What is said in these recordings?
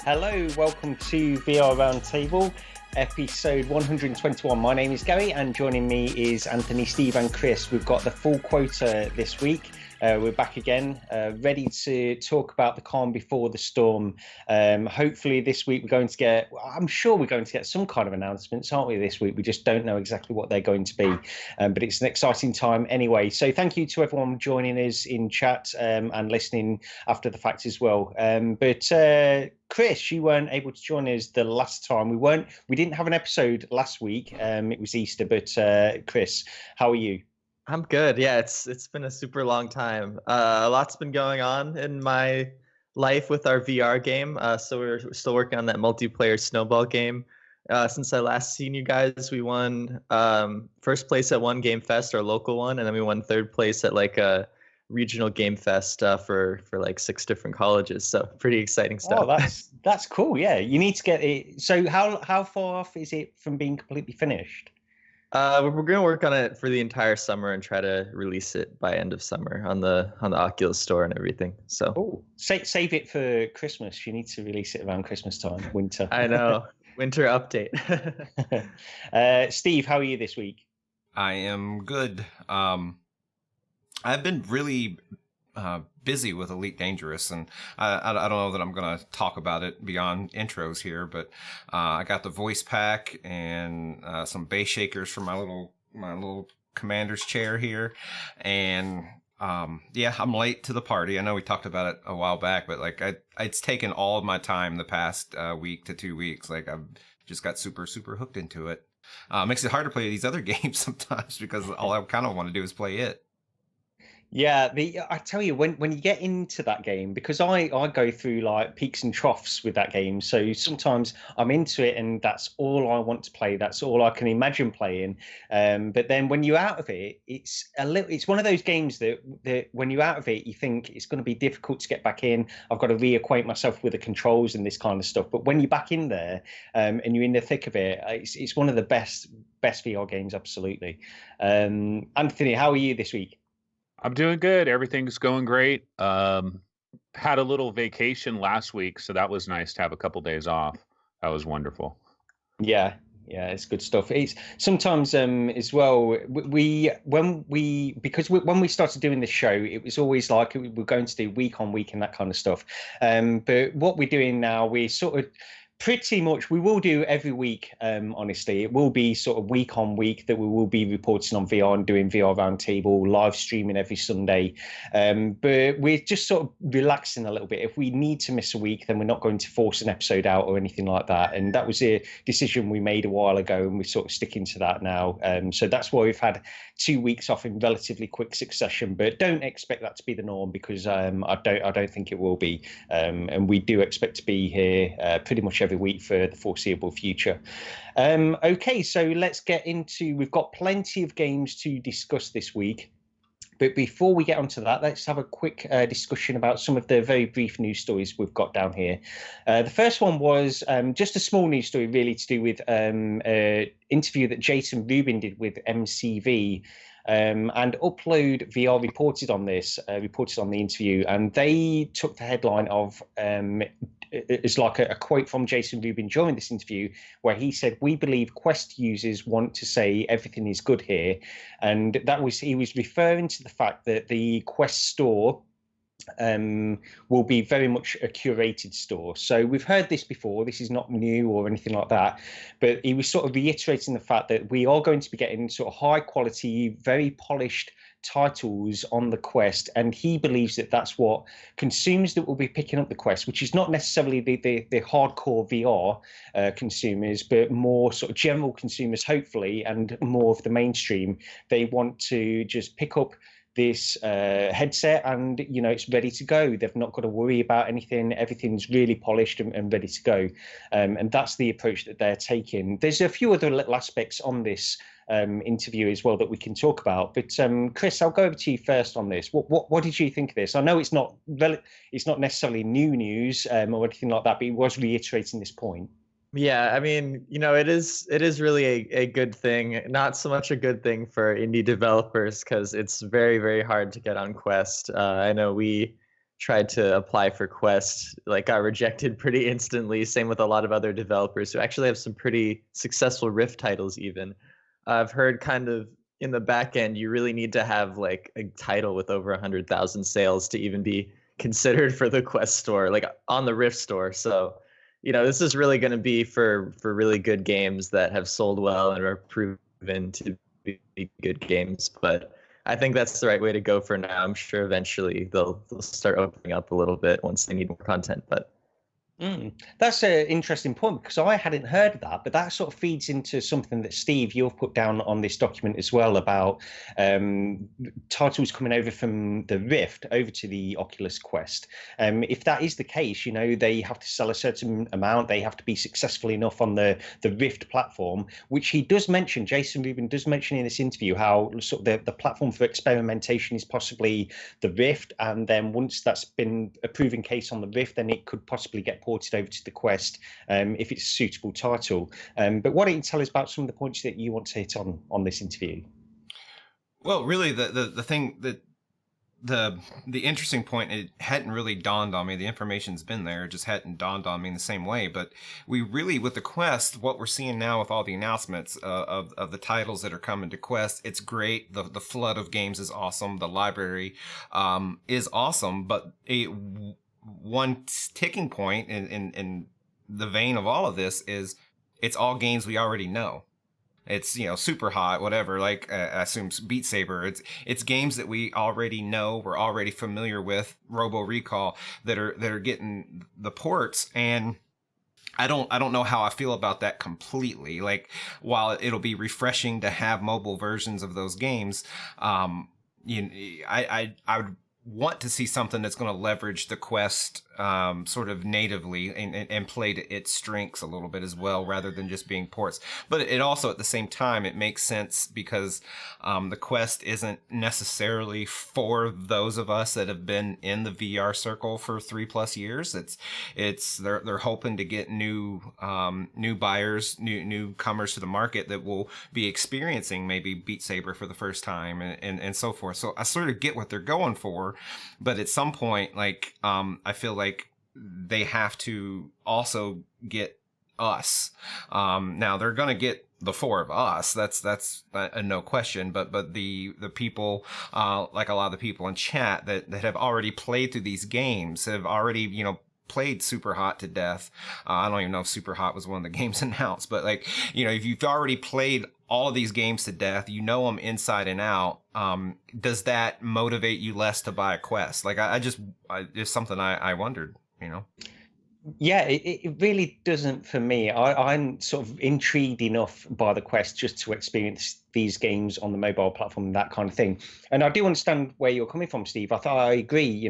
Hello, welcome to VR Roundtable, episode 121. My name is Gary, and joining me is Anthony, Steve, and Chris. We've got the full quota this week. We're back again, ready to talk about the calm before the storm. Hopefully this week I'm sure we're going to get some kind of announcements, aren't we, this week? We just don't know exactly what they're going to be, but it's an exciting time anyway. So thank you to everyone joining us in chat and listening after the fact as well. Chris, you weren't able to join us the last time. We didn't have an episode last week. It was Easter, but Chris, how are you? I'm good. Yeah, it's been a super long time. A lot's been going on in my life with our VR game. So we're still working on that multiplayer snowball game. Since I last seen you guys, we won first place at one game fest, our local one, and then we won third place at like a regional game fest for like 6 different colleges. So pretty exciting stuff. Oh, that's cool. Yeah, you need to get it. So how far off is it from being completely finished? We're going to work on it for the entire summer and try to release it by end of summer on the Oculus store and everything. So save it for Christmas. You need to release it around Christmas time, winter. I know. Winter update. Steve, how are you this week? I am good. I've been really busy with Elite Dangerous, and I don't know that I'm going to talk about it beyond intros here, but I got the voice pack and some bass shakers for my little commander's chair here, and yeah, I'm late to the party. I know we talked about it a while back, but like it's taken all of my time the past week to 2 weeks. Like I've just got super hooked into it. Makes it hard to play these other games sometimes because all I kind of want to do is play it. Yeah, I tell you, when you get into that game, because I go through like peaks and troughs with that game. So sometimes I'm into it and that's all I want to play. That's all I can imagine playing. But then when you're out of it, it's one of those games that when you're out of it, you think it's going to be difficult to get back in. I've got to reacquaint myself with the controls and this kind of stuff. But when you're back in there and you're in the thick of it, it's one of the best VR games, absolutely. Anthony, how are you this week? I'm doing good. Everything's going great. Had a little vacation last week, so that was nice to have a couple days off. That was wonderful. Yeah, it's good stuff. It's sometimes as well. When we started doing this show, it was always like we're going to do week on week and that kind of stuff. But what we're doing now, we sort of. Pretty much, we will do every week, honestly. It will be sort of week on week that we will be reporting on VR and doing VR Roundtable, live streaming every Sunday. But we're just sort of relaxing a little bit. If we need to miss a week, then we're not going to force an episode out or anything like that. And that was a decision we made a while ago, and we're sort of sticking to that now. So that's why we've had 2 weeks off in relatively quick succession. But don't expect that to be the norm because I don't think it will be. And we do expect to be here pretty much every week for the foreseeable future. Okay, so let's get into, we've got plenty of games to discuss this week. But before we get onto that, let's have a quick discussion about some of the very brief news stories we've got down here. The first one was just a small news story really to do with an interview that Jason Rubin did with MCV. And Upload VR reported on the interview, and they took the headline of it's like a quote from Jason Rubin during this interview where he said, "We believe Quest users want to say everything is good here," and he was referring to the fact that the Quest store will be very much a curated store. So we've heard this before. This is not new or anything like that. But he was sort of reiterating the fact that we are going to be getting sort of high quality, very polished titles on the Quest, and he believes that that's what consumers that will be picking up the Quest, which is not necessarily the hardcore VR consumers, but more sort of general consumers, hopefully, and more of the mainstream. They want to just pick up this headset and it's ready to go. They've not got to worry about anything. Everything's really polished and ready to go, and that's the approach that they're taking. There's a few other little aspects on this interview as well that we can talk about, but Chris, I'll go over to you first on this. What did you think of this? I know it's not necessarily new news or anything like that, but it was reiterating this point. Yeah, I mean, it is really a good thing. Not so much a good thing for indie developers because it's very, very hard to get on Quest. I know we tried to apply for Quest, like got rejected pretty instantly. Same with a lot of other developers who actually have some pretty successful Rift titles even. I've heard kind of in the back end, you really need to have like a title with over 100,000 sales to even be considered for the Quest store, like on the Rift store. So, this is really going to be for really good games that have sold well and are proven to be good games. But I think that's the right way to go for now. I'm sure eventually they'll start opening up a little bit once they need more content. But that's an interesting point, because I hadn't heard of that, but that sort of feeds into something that, Steve, you've put down on this document as well about titles coming over from the Rift over to the Oculus Quest. If that is the case, they have to sell a certain amount, they have to be successful enough on the Rift platform, which he does mention, Jason Rubin does mention in this interview, how sort of the platform for experimentation is possibly the Rift, and then once that's been a proven case on the Rift, then it could possibly get ported over to the Quest if it's a suitable title. But why don't you tell us about some of the points that you want to hit on this interview? Well, really, the thing that the interesting point, it hadn't really dawned on me. The information's been there, it just hadn't dawned on me in the same way. But we really, with the Quest, what we're seeing now with all the announcements of the titles that are coming to Quest, it's great. The flood of games is awesome. The library is awesome. But one ticking point in the vein of all of this is it's all games we already know. It's, Super Hot, whatever, like I assume Beat Saber. It's games that we already know, we're already familiar with, Robo Recall, that are getting the ports. And I don't know how I feel about that completely. Like, while it'll be refreshing to have mobile versions of those games, I would want to see something that's going to leverage the Quest sort of natively and play to its strengths a little bit as well, rather than just being ports. But it also, at the same time, it makes sense because the Quest isn't necessarily for those of us that have been in the VR circle for 3+ years. They're hoping to get new buyers, newcomers to the market that will be experiencing maybe Beat Saber for the first time and so forth. So I sort of get what they're going for, but at some point, like, I feel like they have to also get us. Now they're going to get the four of us. That's a no question. But the people, like a lot of the people in chat that have already played through these games, have already, played Super Hot to death. I don't even know if Super Hot was one of the games announced, but like, if you've already played all of these games to death, them inside and out, does that motivate you less to buy a Quest? Like, it's something I wondered, Yeah, it really doesn't for me. I'm sort of intrigued enough by the Quest just to experience these games on the mobile platform and that kind of thing. And I do understand where you're coming from, Steve. I agree.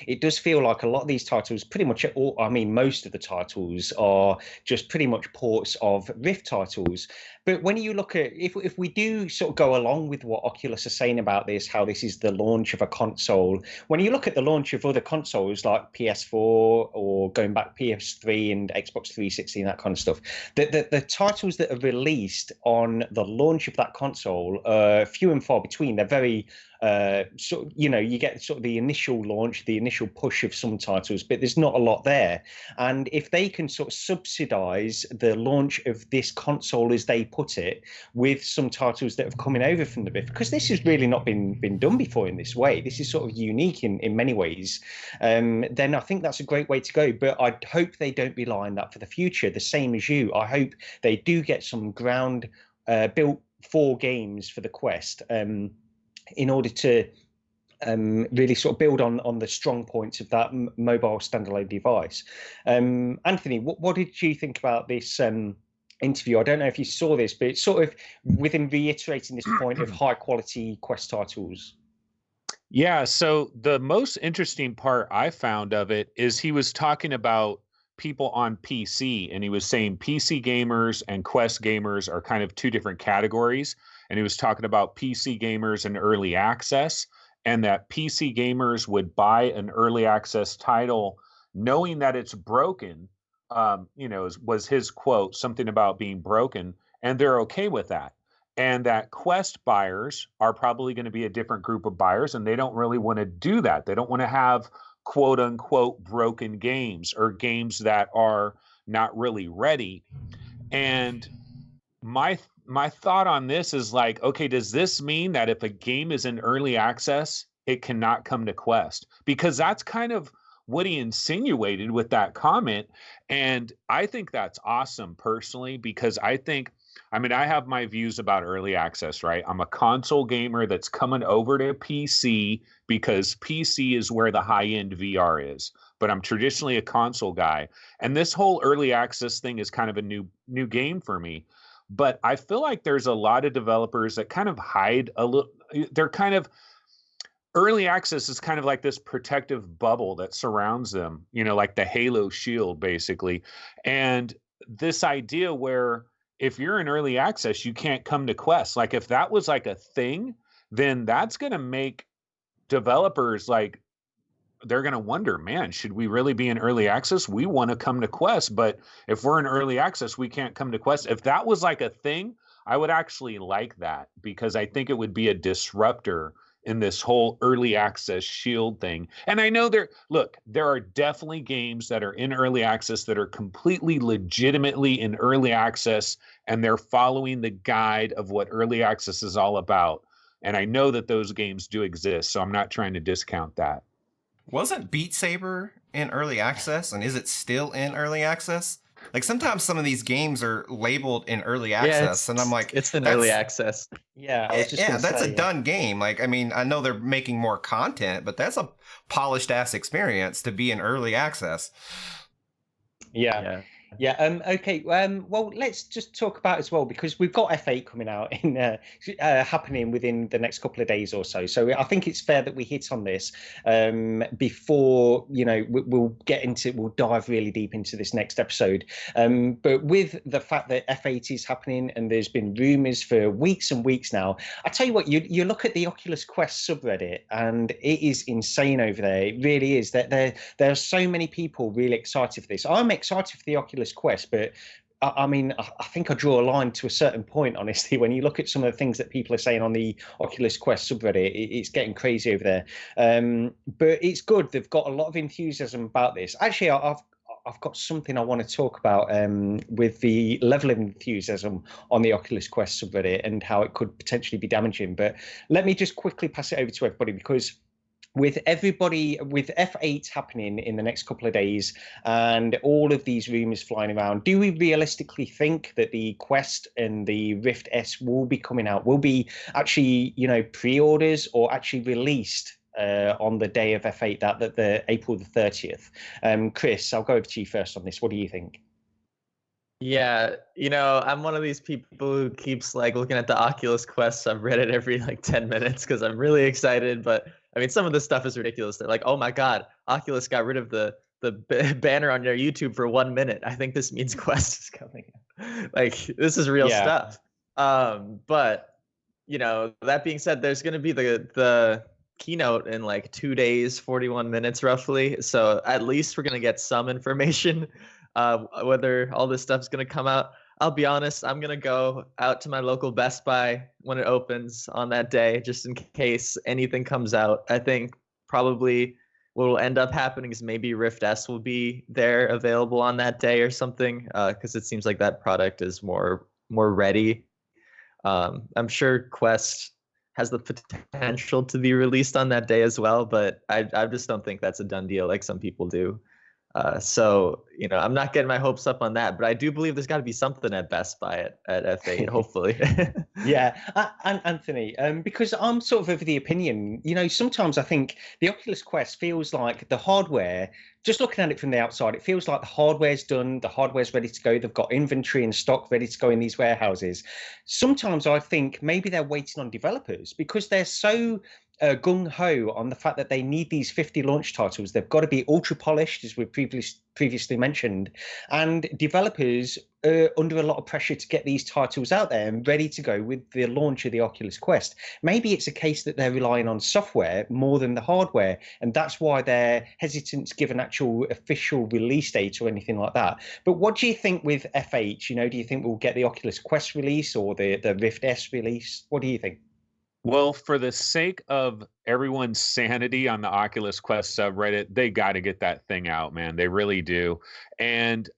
It does feel like a lot of these titles, pretty much most of the titles are just pretty much ports of Rift titles. But when you look at, if we do sort of go along with what Oculus are saying about this, how this is the launch of a console, when you look at the launch of other consoles like PS4 or going back PS3 and Xbox 360 and that kind of stuff, the titles that are released on the launch of that console are few and far between. They're very you get sort of the initial launch, the initial push of some titles, but there's not a lot there. And if they can sort of subsidize the launch of this console, as they put it, with some titles that have coming over from the Rift, because this has really not been done before in this way. This is sort of unique in many ways. Then I think that's a great way to go. But I hope they don't rely on that for the future. The same as you, I hope they do get some ground built for games for the Quest. In order to really sort of build on the strong points of that mobile standalone device. Anthony, what did you think about this interview? I don't know if you saw this, but it's sort of within reiterating this point of high quality Quest titles. Yeah, so the most interesting part I found of it is he was talking about people on PC, and he was saying PC gamers and Quest gamers are kind of two different categories. And he was talking about PC gamers and early access, and that PC gamers would buy an early access title knowing that it's broken, was his quote, something about being broken, and they're okay with that. And that Quest buyers are probably going to be a different group of buyers, and they don't really want to do that. They don't want to have quote unquote broken games or games that are not really ready. And my thought on this is like, okay, does this mean that if a game is in early access, it cannot come to Quest? Because that's kind of what he insinuated with that comment. And I think that's awesome personally, because I have my views about early access, right? I'm a console gamer that's coming over to PC because PC is where the high-end VR is. But I'm traditionally a console guy. And this whole early access thing is kind of a new game for me. But I feel like there's a lot of developers that kind of hide a little. They're kind of, early access is kind of like this protective bubble that surrounds them, like the Halo shield, basically. And this idea where if you're in early access, you can't come to Quest. Like if that was like a thing, then that's going to make developers like, they're going to wonder, man, should we really be in early access? We want to come to Quest, but if we're in early access, we can't come to Quest. If that was like a thing, I would actually like that, because I think it would be a disruptor in this whole early access shield thing. And I know there are definitely games that are in early access that are completely legitimately in early access, and they're following the guide of what early access is all about. And I know that those games do exist, so I'm not trying to discount that. Wasn't Beat Saber in early access, and is it still in early access? Like sometimes some of these games are labeled in early access, and I'm like, it's in early access. Yeah, I was just that's a done game. Like, I mean, I know they're making more content, but that's a polished ass experience to be in early access. Yeah. Okay. Well, let's just talk about as well, because we've got F8 coming out in happening within the next couple of days or so. So I think it's fair that we hit on this before we'll dive really deep into this next episode. But with the fact that F8 is happening and there's been rumors for weeks and weeks now, I tell you what, you look at the Oculus Quest subreddit and it is insane over there. It really is. That there are so many people really excited for this. I'm excited for the Oculus Quest, but I mean, I think I draw a line to a certain point, honestly. When you look at some of the things that people are saying on the Oculus Quest subreddit, it's getting crazy over there. But it's good. They've got a lot of enthusiasm about this. Actually, I've got something I want to talk about with the level of enthusiasm on the Oculus Quest subreddit and how it could potentially be damaging. But let me just quickly pass it over to everybody, because with F8 happening in the next couple of days and all of these rumors flying around, do we realistically think that the Quest and the Rift S will be coming out, will be actually, pre-orders or actually released on the day of F8, that the April the 30th? Chris, I'll go over to you first on this. What do you think? Yeah, I'm one of these people who keeps like looking at the Oculus Quest. I've read it every like 10 minutes because I'm really excited. But I mean, some of this stuff is ridiculous. They're like, oh my God, Oculus got rid of the banner on their YouTube for 1 minute. I think this means Quest is coming. Like, this is real stuff. But that being said, there's going to be the keynote in like 2 days, 41 minutes roughly. So at least we're going to get some information. Whether all this stuff's going to come out. I'll be honest, I'm going to go out to my local Best Buy when it opens on that day, just in case anything comes out. I think probably what will end up happening is maybe Rift S will be there available on that day or something, because it seems like that product is more ready. I'm sure Quest has the potential to be released on that day as well, but I just don't think that's a done deal like some people do. So, I'm not getting my hopes up on that, but I do believe there's got to be something at Best Buy at F8, hopefully. Yeah, and Anthony, because I'm sort of the opinion, sometimes I think the Oculus Quest feels like the hardware, just looking at it from the outside, it feels like the hardware's done, the hardware's ready to go, they've got inventory and stock ready to go in these warehouses. Sometimes I think maybe they're waiting on developers because they're so gung-ho on the fact that they need these 50 launch titles. They've got to be ultra polished, as we previously mentioned, and developers are under a lot of pressure to get these titles out there and ready to go with the launch of the Oculus Quest. Maybe it's a case that they're relying on software more than the hardware, and that's why they're hesitant to give an actual official release date or anything like that. But what do you think with F8? Do you think we'll get the Oculus Quest release or the Rift S release? What do you think? Well, for the sake of everyone's sanity on the Oculus Quest subreddit, they got to get that thing out, man. They really do. And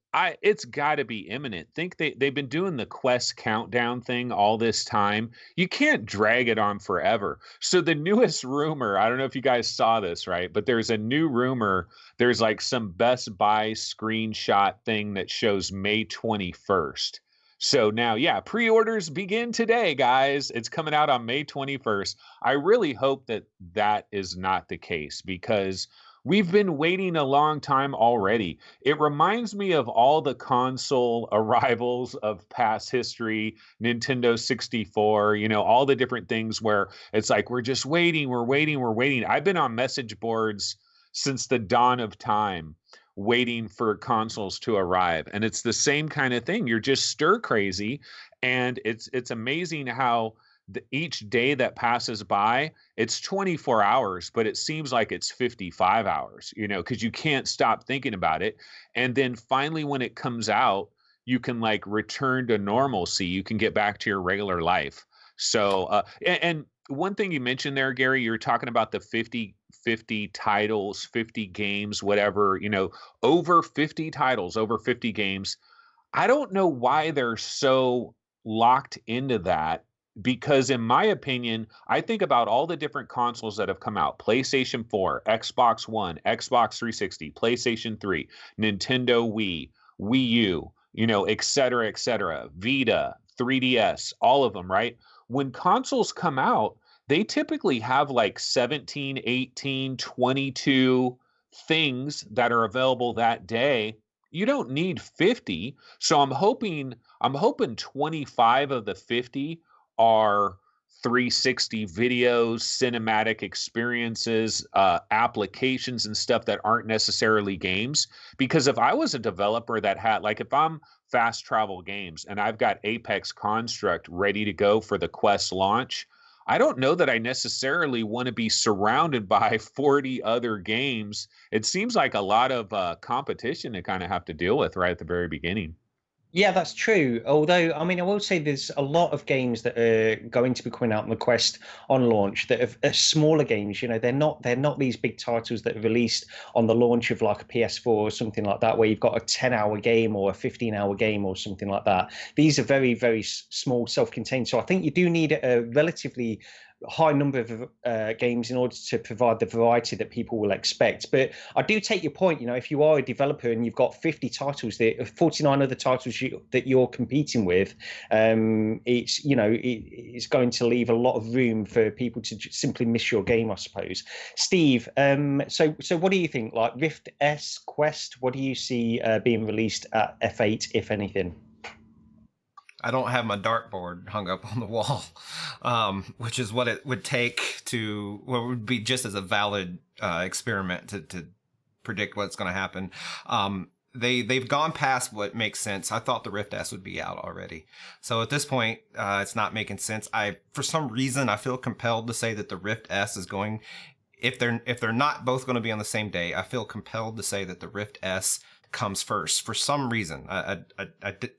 it's got to be imminent. Think they've been doing the Quest countdown thing all this time. You can't drag it on forever. So the newest rumor, I don't know if you guys saw this, right? But there's a new rumor. There's like some Best Buy screenshot thing that shows May 21st. So now, yeah, pre-orders begin today, guys. It's coming out on May 21st. I really hope that that is not the case because we've been waiting a long time already. It reminds me of all the console arrivals of past history, Nintendo 64, all the different things where it's like, we're just waiting, we're waiting, we're waiting. I've been on message boards since the dawn of time waiting for consoles to arrive, and it's the same kind of thing. You're just stir crazy, and it's amazing how each day that passes by, it's 24 hours, but it seems like it's 55 hours, because you can't stop thinking about it. And then finally, when it comes out, you can like return to normalcy. You can get back to your regular life. So, and one thing you mentioned there, Gary, you're talking about the 50 titles, 50 games, whatever, over 50 titles, over 50 games. I don't know why they're so locked into that, because in my opinion, I think about all the different consoles that have come out: PlayStation 4, Xbox One, Xbox 360, PlayStation 3, Nintendo Wii, Wii U, et cetera, Vita, 3DS, all of them, right? When consoles come out, they typically have like 17, 18, 22 things that are available that day. You don't need 50. So I'm hoping 25 of the 50 are 360 videos, cinematic experiences, applications and stuff that aren't necessarily games. Because if I was a developer that had, like, if I'm Fast Travel Games and I've got Apex Construct ready to go for the Quest launch, I don't know that I necessarily want to be surrounded by 40 other games. It seems like a lot of competition to kind of have to deal with right at the very beginning. Yeah, that's true. Although, I mean, I will say there's a lot of games that are going to be coming out on the Quest on launch that are smaller games. They're not these big titles that are released on the launch of like a PS4 or something like that, where you've got a 10-hour game or a 15-hour game or something like that. These are very, very small, self-contained. So I think you do need a relatively high number of games in order to provide the variety that people will expect. But I do take your point. If you are a developer and you've got 50 titles, 49 other titles that you're competing with, it's going to leave a lot of room for people to simply miss your game, I suppose. Steve, so what do you think? Like Rift S, Quest, what do you see being released at F8, if anything? I don't have my dartboard hung up on the wall, which is what it would take to, what would be just as a valid experiment to predict what's going to happen. They've gone past what makes sense. I thought the Rift S would be out already. So at this point, it's not making sense. For some reason, I feel compelled to say that the Rift S is going, if they're not both going to be on the same day, I feel compelled to say that the Rift S comes first for some reason. I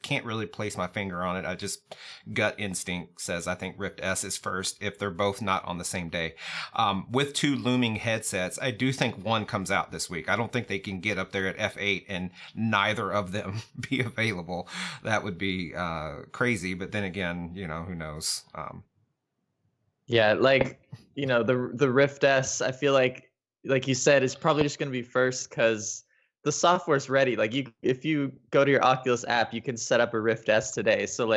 can't really place my finger on it. I just gut instinct says I think Rift S is first if they're both not on the same day. With two looming headsets, I do think one comes out this week. I don't think they can get up there at F8 and neither of them be available. That would be crazy. But then again, who knows? Yeah, the Rift S, I feel like you said, is probably just going to be first because the software's ready. If you go to your Oculus app, you can set up a Rift S today. So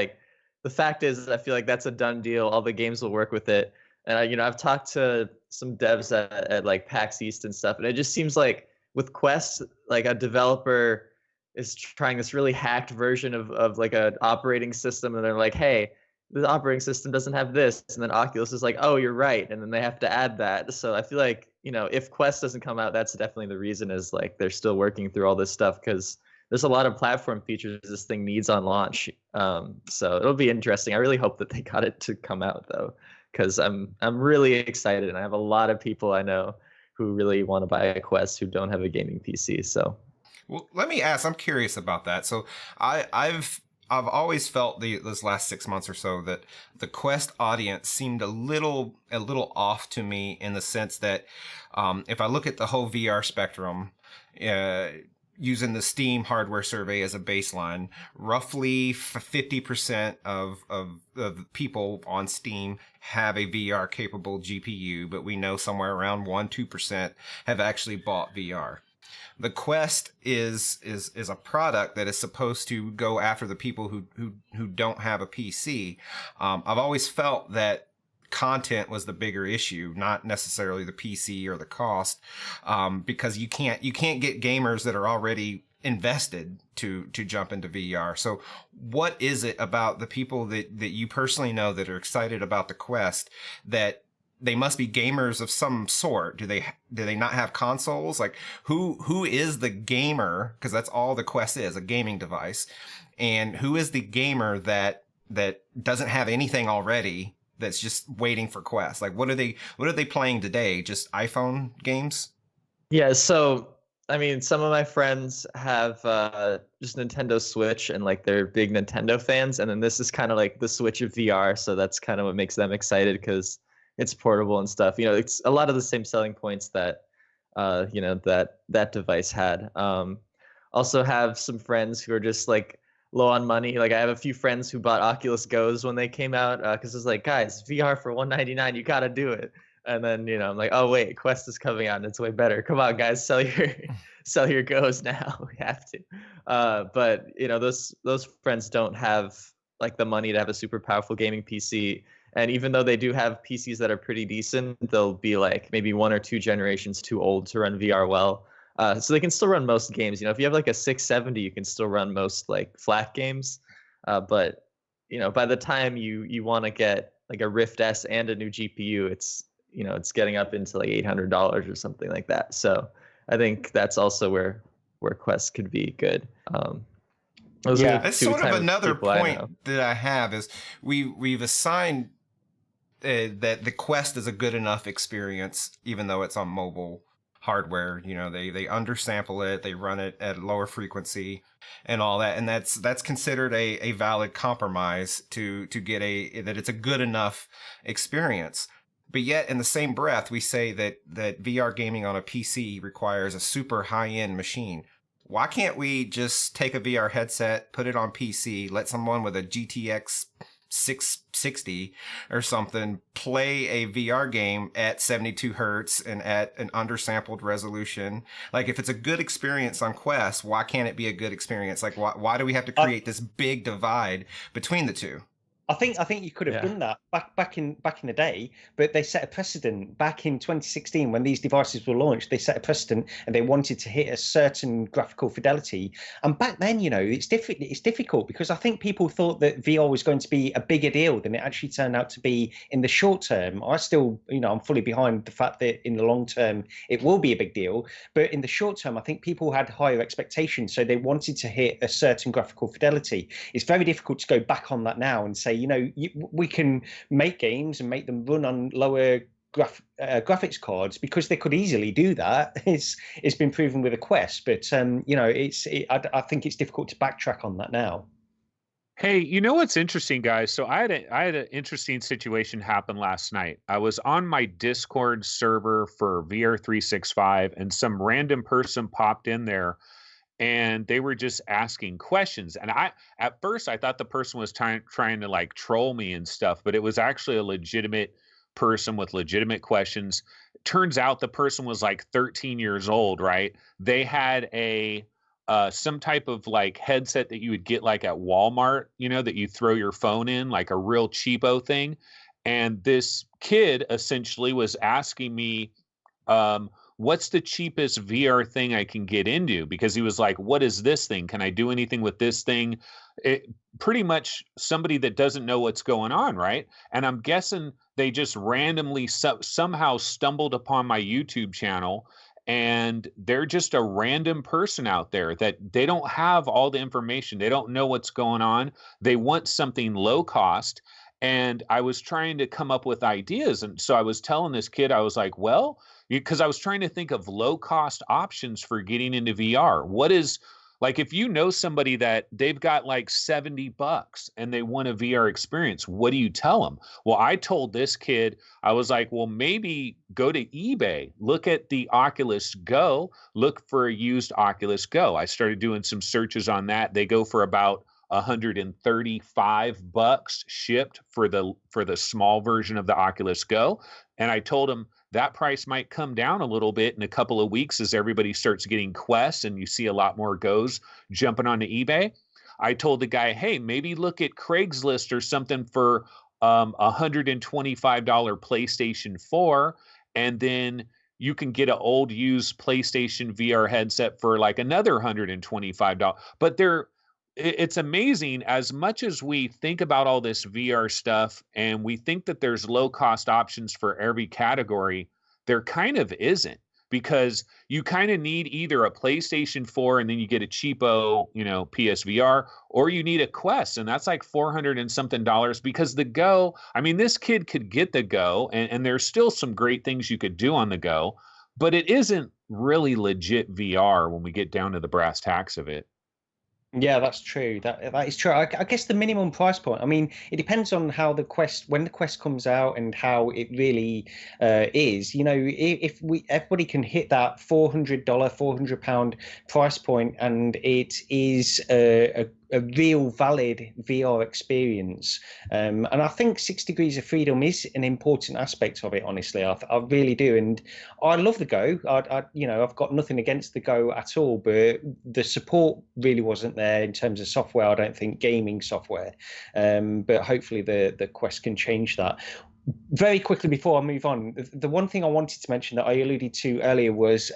the fact is, I feel like that's a done deal. All the games will work with it. And I've talked to some devs at like PAX East and stuff, and it just seems like with Quest, like a developer is trying this really hacked version of like an operating system, and they're like, hey, the operating system doesn't have this, and then Oculus is like, oh, you're right, and then they have to add that. So I feel like, if Quest doesn't come out, that's definitely the reason, is like they're still working through all this stuff because there's a lot of platform features this thing needs on launch. So it'll be interesting. I really hope that they got it to come out though, because I'm really excited, and I have a lot of people I know who really want to buy a Quest who don't have a gaming PC. So, well, let me ask. I'm curious about that. So I've I've always felt this last 6 months or so that the Quest audience seemed a little off to me, in the sense that if I look at the whole VR spectrum, using the Steam hardware survey as a baseline, roughly 50% of the people on Steam have a VR capable GPU, but we know somewhere around 1-2% have actually bought VR. The Quest is a product that is supposed to go after the people who don't have a PC. I've always felt that content was the bigger issue, not necessarily the PC or the cost, because you can't get gamers that are already invested to jump into VR. So what is it about the people that you personally know that are excited about the Quest, that they must be gamers of some sort? Do they not have consoles? Like, who is the gamer? Because that's all the Quest is, a gaming device. And who is the gamer that doesn't have anything already, that's just waiting for Quest? Like, what are they playing today? Just iPhone games? Yeah, so I mean, some of my friends have just Nintendo Switch, and like they're big Nintendo fans, and then this is kind of like the Switch of VR, so that's kind of what makes them excited, because it's portable and stuff. You know, it's a lot of the same selling points that that device had. Also have some friends who are just like low on money. Like, I have a few friends who bought Oculus Go's when they came out, because it's like, guys, VR for $199, you gotta do it. And then, I'm like, oh wait, Quest is coming out and it's way better. Come on, guys, sell your Go's now. We have to. But those friends don't have like the money to have a super powerful gaming PC. And even though they do have PCs that are pretty decent, they'll be like maybe 1 or 2 generations too old to run VR well. So they can still run most games. If you have like a 670, you can still run most like flat games. But by the time you want to get like a Rift S and a new GPU, it's getting up into like $800 or something like that. So I think that's also where Quest could be good. It's sort of another point that I have is we've assigned that the Quest is a good enough experience, even though it's on mobile hardware. They undersample it, they run it at lower frequency and all that, and that's considered a valid compromise to get that it's a good enough experience. But yet, in the same breath, we say that VR gaming on a PC requires a super high-end machine. Why can't we just take a VR headset, put it on PC, let someone with a GTX 660 or something play a VR game at 72 hertz and at an undersampled resolution? Like, if it's a good experience on Quest, why can't it be a good experience? Like, why do we have to create this big divide between the two? I think you could have done that back in the day, but they set a precedent back in 2016 when these devices were launched. They set a precedent and they wanted to hit a certain graphical fidelity. And back then, it's difficult because I think people thought that VR was going to be a bigger deal than it actually turned out to be in the short term. I still, I'm fully behind the fact that in the long term it will be a big deal, but in the short term, I think people had higher expectations, so they wanted to hit a certain graphical fidelity. It's very difficult to go back on that now and say, we can make games and make them run on lower graphics cards, because they could easily do that. It's been proven with a Quest, but I think it's difficult to backtrack on that now. Hey, what's interesting, guys? So I had an interesting situation happen last night. I was on my Discord server for VR 365, and some random person popped in there, and they were just asking questions. And at first I thought the person was trying to like troll me and stuff, but it was actually a legitimate person with legitimate questions. Turns out the person was like 13 years old, right? They had some type of like headset that you would get like at Walmart, that you throw your phone in, like a real cheapo thing. And this kid essentially was asking me, what's the cheapest VR thing I can get into? Because he was like, what is this thing? Can I do anything with this thing? Pretty much somebody that doesn't know what's going on, right? And I'm guessing they just randomly somehow stumbled upon my YouTube channel, and they're just a random person out there that they don't have all the information. They don't know what's going on. They want something low cost. And I was trying to come up with ideas. And so I was telling this kid, I was like, well, because I was trying to think of low cost options for getting into VR. What is Like if you know somebody that they've got like $70 and they want a VR experience, what do you tell them? Well, I told this kid, I was like, well, maybe go to eBay, look at the Oculus Go, look for a used Oculus Go. I started doing some searches on that. They go for about $135 shipped for the small version of the Oculus Go. And I told him that price might come down a little bit in a couple of weeks as everybody starts getting Quests and you see a lot more Goes jumping onto eBay. I told the guy, hey, maybe look at Craigslist or something for $125 PlayStation 4, and then you can get an old used PlayStation VR headset for like another $125. But it's amazing, as much as we think about all this VR stuff and we think that there's low cost options for every category, there kind of isn't, because you kind of need either a PlayStation 4 and then you get a cheapo, PSVR, or you need a Quest, and that's like $400 and something dollars, because the Go, I mean, this kid could get the Go and there's still some great things you could do on the Go, but it isn't really legit VR when we get down to the brass tacks of it. Yeah, that's true. That is true. I guess the minimum price point. I mean, it depends on how when the Quest comes out and how it really is. If everybody can hit that $400, £400 price point, and it is a real valid VR experience. And I think 6 Degrees of Freedom is an important aspect of it, honestly. I really do. And I love the Go. I've got nothing against the Go at all, but the support really wasn't there in terms of software. I don't think gaming software. But hopefully the Quest can change that. Very quickly before I move on, the one thing I wanted to mention that I alluded to earlier was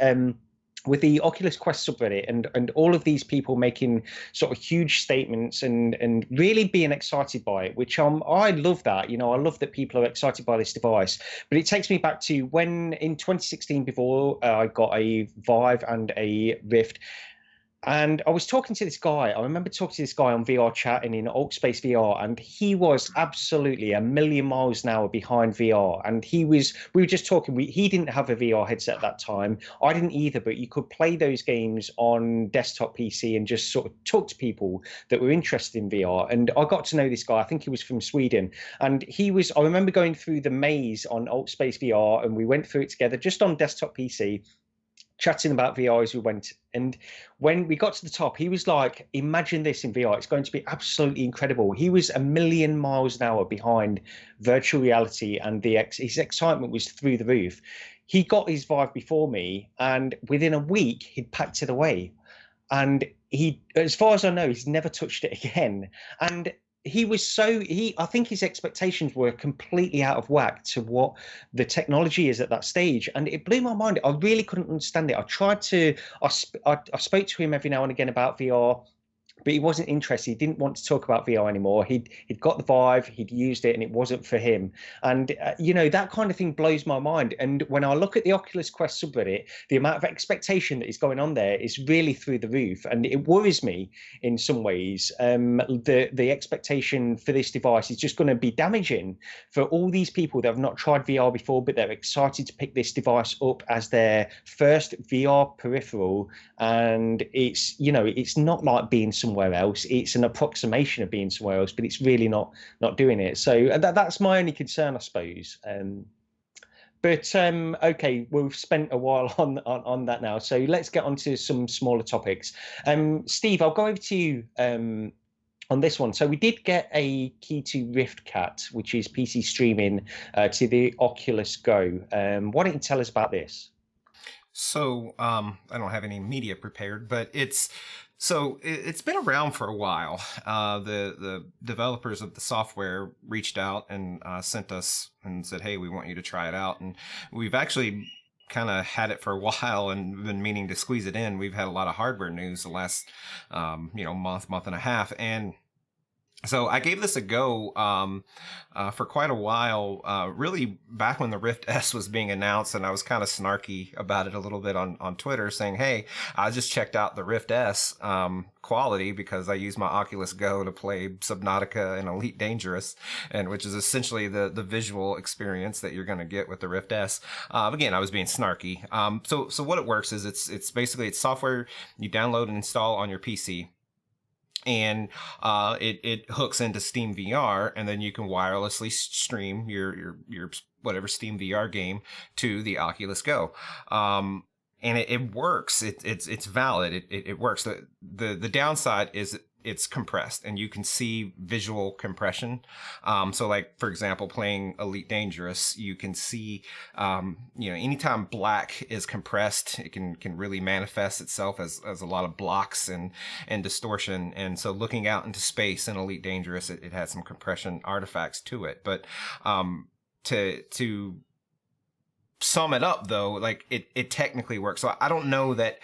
with the Oculus Quest subreddit and all of these people making sort of huge statements and really being excited by it, which I love that. I love that people are excited by this device. But it takes me back to when in 2016, before I got a Vive and a Rift, and I was talking to this guy. I remember talking to this guy on VR chat and in Altspace VR, and he was absolutely a million miles an hour behind VR. And we were just talking. He didn't have a VR headset at that time. I didn't either, but you could play those games on desktop PC and just sort of talk to people that were interested in VR. And I got to know this guy. I think he was from Sweden, and I remember going through the maze on Altspace VR, and we went through it together just on desktop PC, chatting about VR as we went. And when we got to the top, he was like, imagine this in VR. It's going to be absolutely incredible. He was a million miles an hour behind virtual reality, and his excitement was through the roof. He got his Vive before me, and within a week, he'd packed it away. And as far as I know, he's never touched it again. And I think his expectations were completely out of whack to what the technology is at that stage. And it blew my mind. I really couldn't understand it. I spoke to him every now and again about VR, but he wasn't interested. He didn't want to talk about VR anymore. He'd got the Vive, he'd used it, and it wasn't for him. And that kind of thing blows my mind. And when I look at the Oculus Quest subreddit, the amount of expectation that is going on there is really through the roof, and it worries me in some ways. The expectation for this device is just going to be damaging for all these people that have not tried VR before, but they're excited to pick this device up as their first VR peripheral. And it's not like being somewhere else. It's an approximation of being somewhere else, but it's really not doing it. So that's my only concern, I suppose. But okay, we've spent a while on that now. So let's get on to some smaller topics. Steve, I'll go over to you on this one. So we did get a key to RiftCat, which is PC streaming to the Oculus Go. Why don't you tell us about this? So I don't have any media prepared, but it's been around for a while. The developers of the software reached out and sent us and said, hey, we want you to try it out. And we've actually kind of had it for a while and been meaning to squeeze it in. We've had a lot of hardware news the last month and a half. And So I gave this a go for quite a while, really back when the Rift S was being announced, and I was kind of snarky about it a little bit on Twitter, saying, hey, I just checked out the Rift S quality because I use my Oculus Go to play Subnautica and Elite Dangerous, and which is essentially the visual experience that you're going to get with the Rift S. Again, I was being snarky. So what it works is it's basically it's software you download and install on your PC. And it hooks into Steam VR, and then you can wirelessly stream your whatever Steam VR game to the Oculus Go. And it works. It's valid. It works. The downside is it's compressed, and you can see visual compression. So like, for example, playing Elite Dangerous, you can see, anytime black is compressed, it can really manifest itself as a lot of blocks and distortion. And so looking out into space in Elite Dangerous, it has some compression artifacts to it. But to sum it up, though, like it technically works. So I don't know that,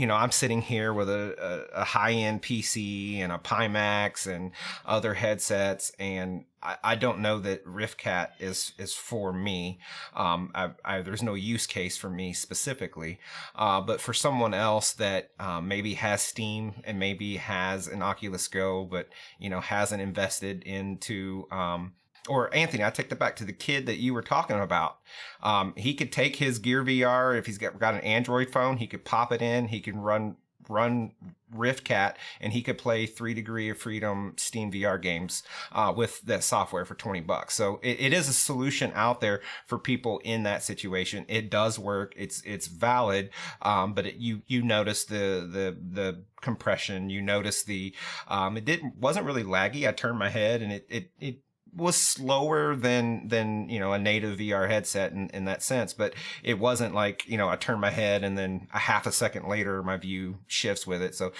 I'm sitting here with a high-end PC and a Pimax and other headsets, and I don't know that RiftCat is for me. There's no use case for me specifically, but for someone else that maybe has Steam and maybe has an Oculus Go, but hasn't invested into or Anthony, I take that back to the kid that you were talking about. He could take his Gear VR, if he's got an Android phone, he could pop it in, he can run RiftCat, and he could play 3 Degree of Freedom Steam VR games with that software for $20. So it is a solution out there for people in that situation. It does work. It's valid, but you notice the compression. You notice wasn't really laggy. I turned my head and it was slower than a native VR headset in that sense, but it wasn't like I turn my head and then a half a second later my view shifts with it. So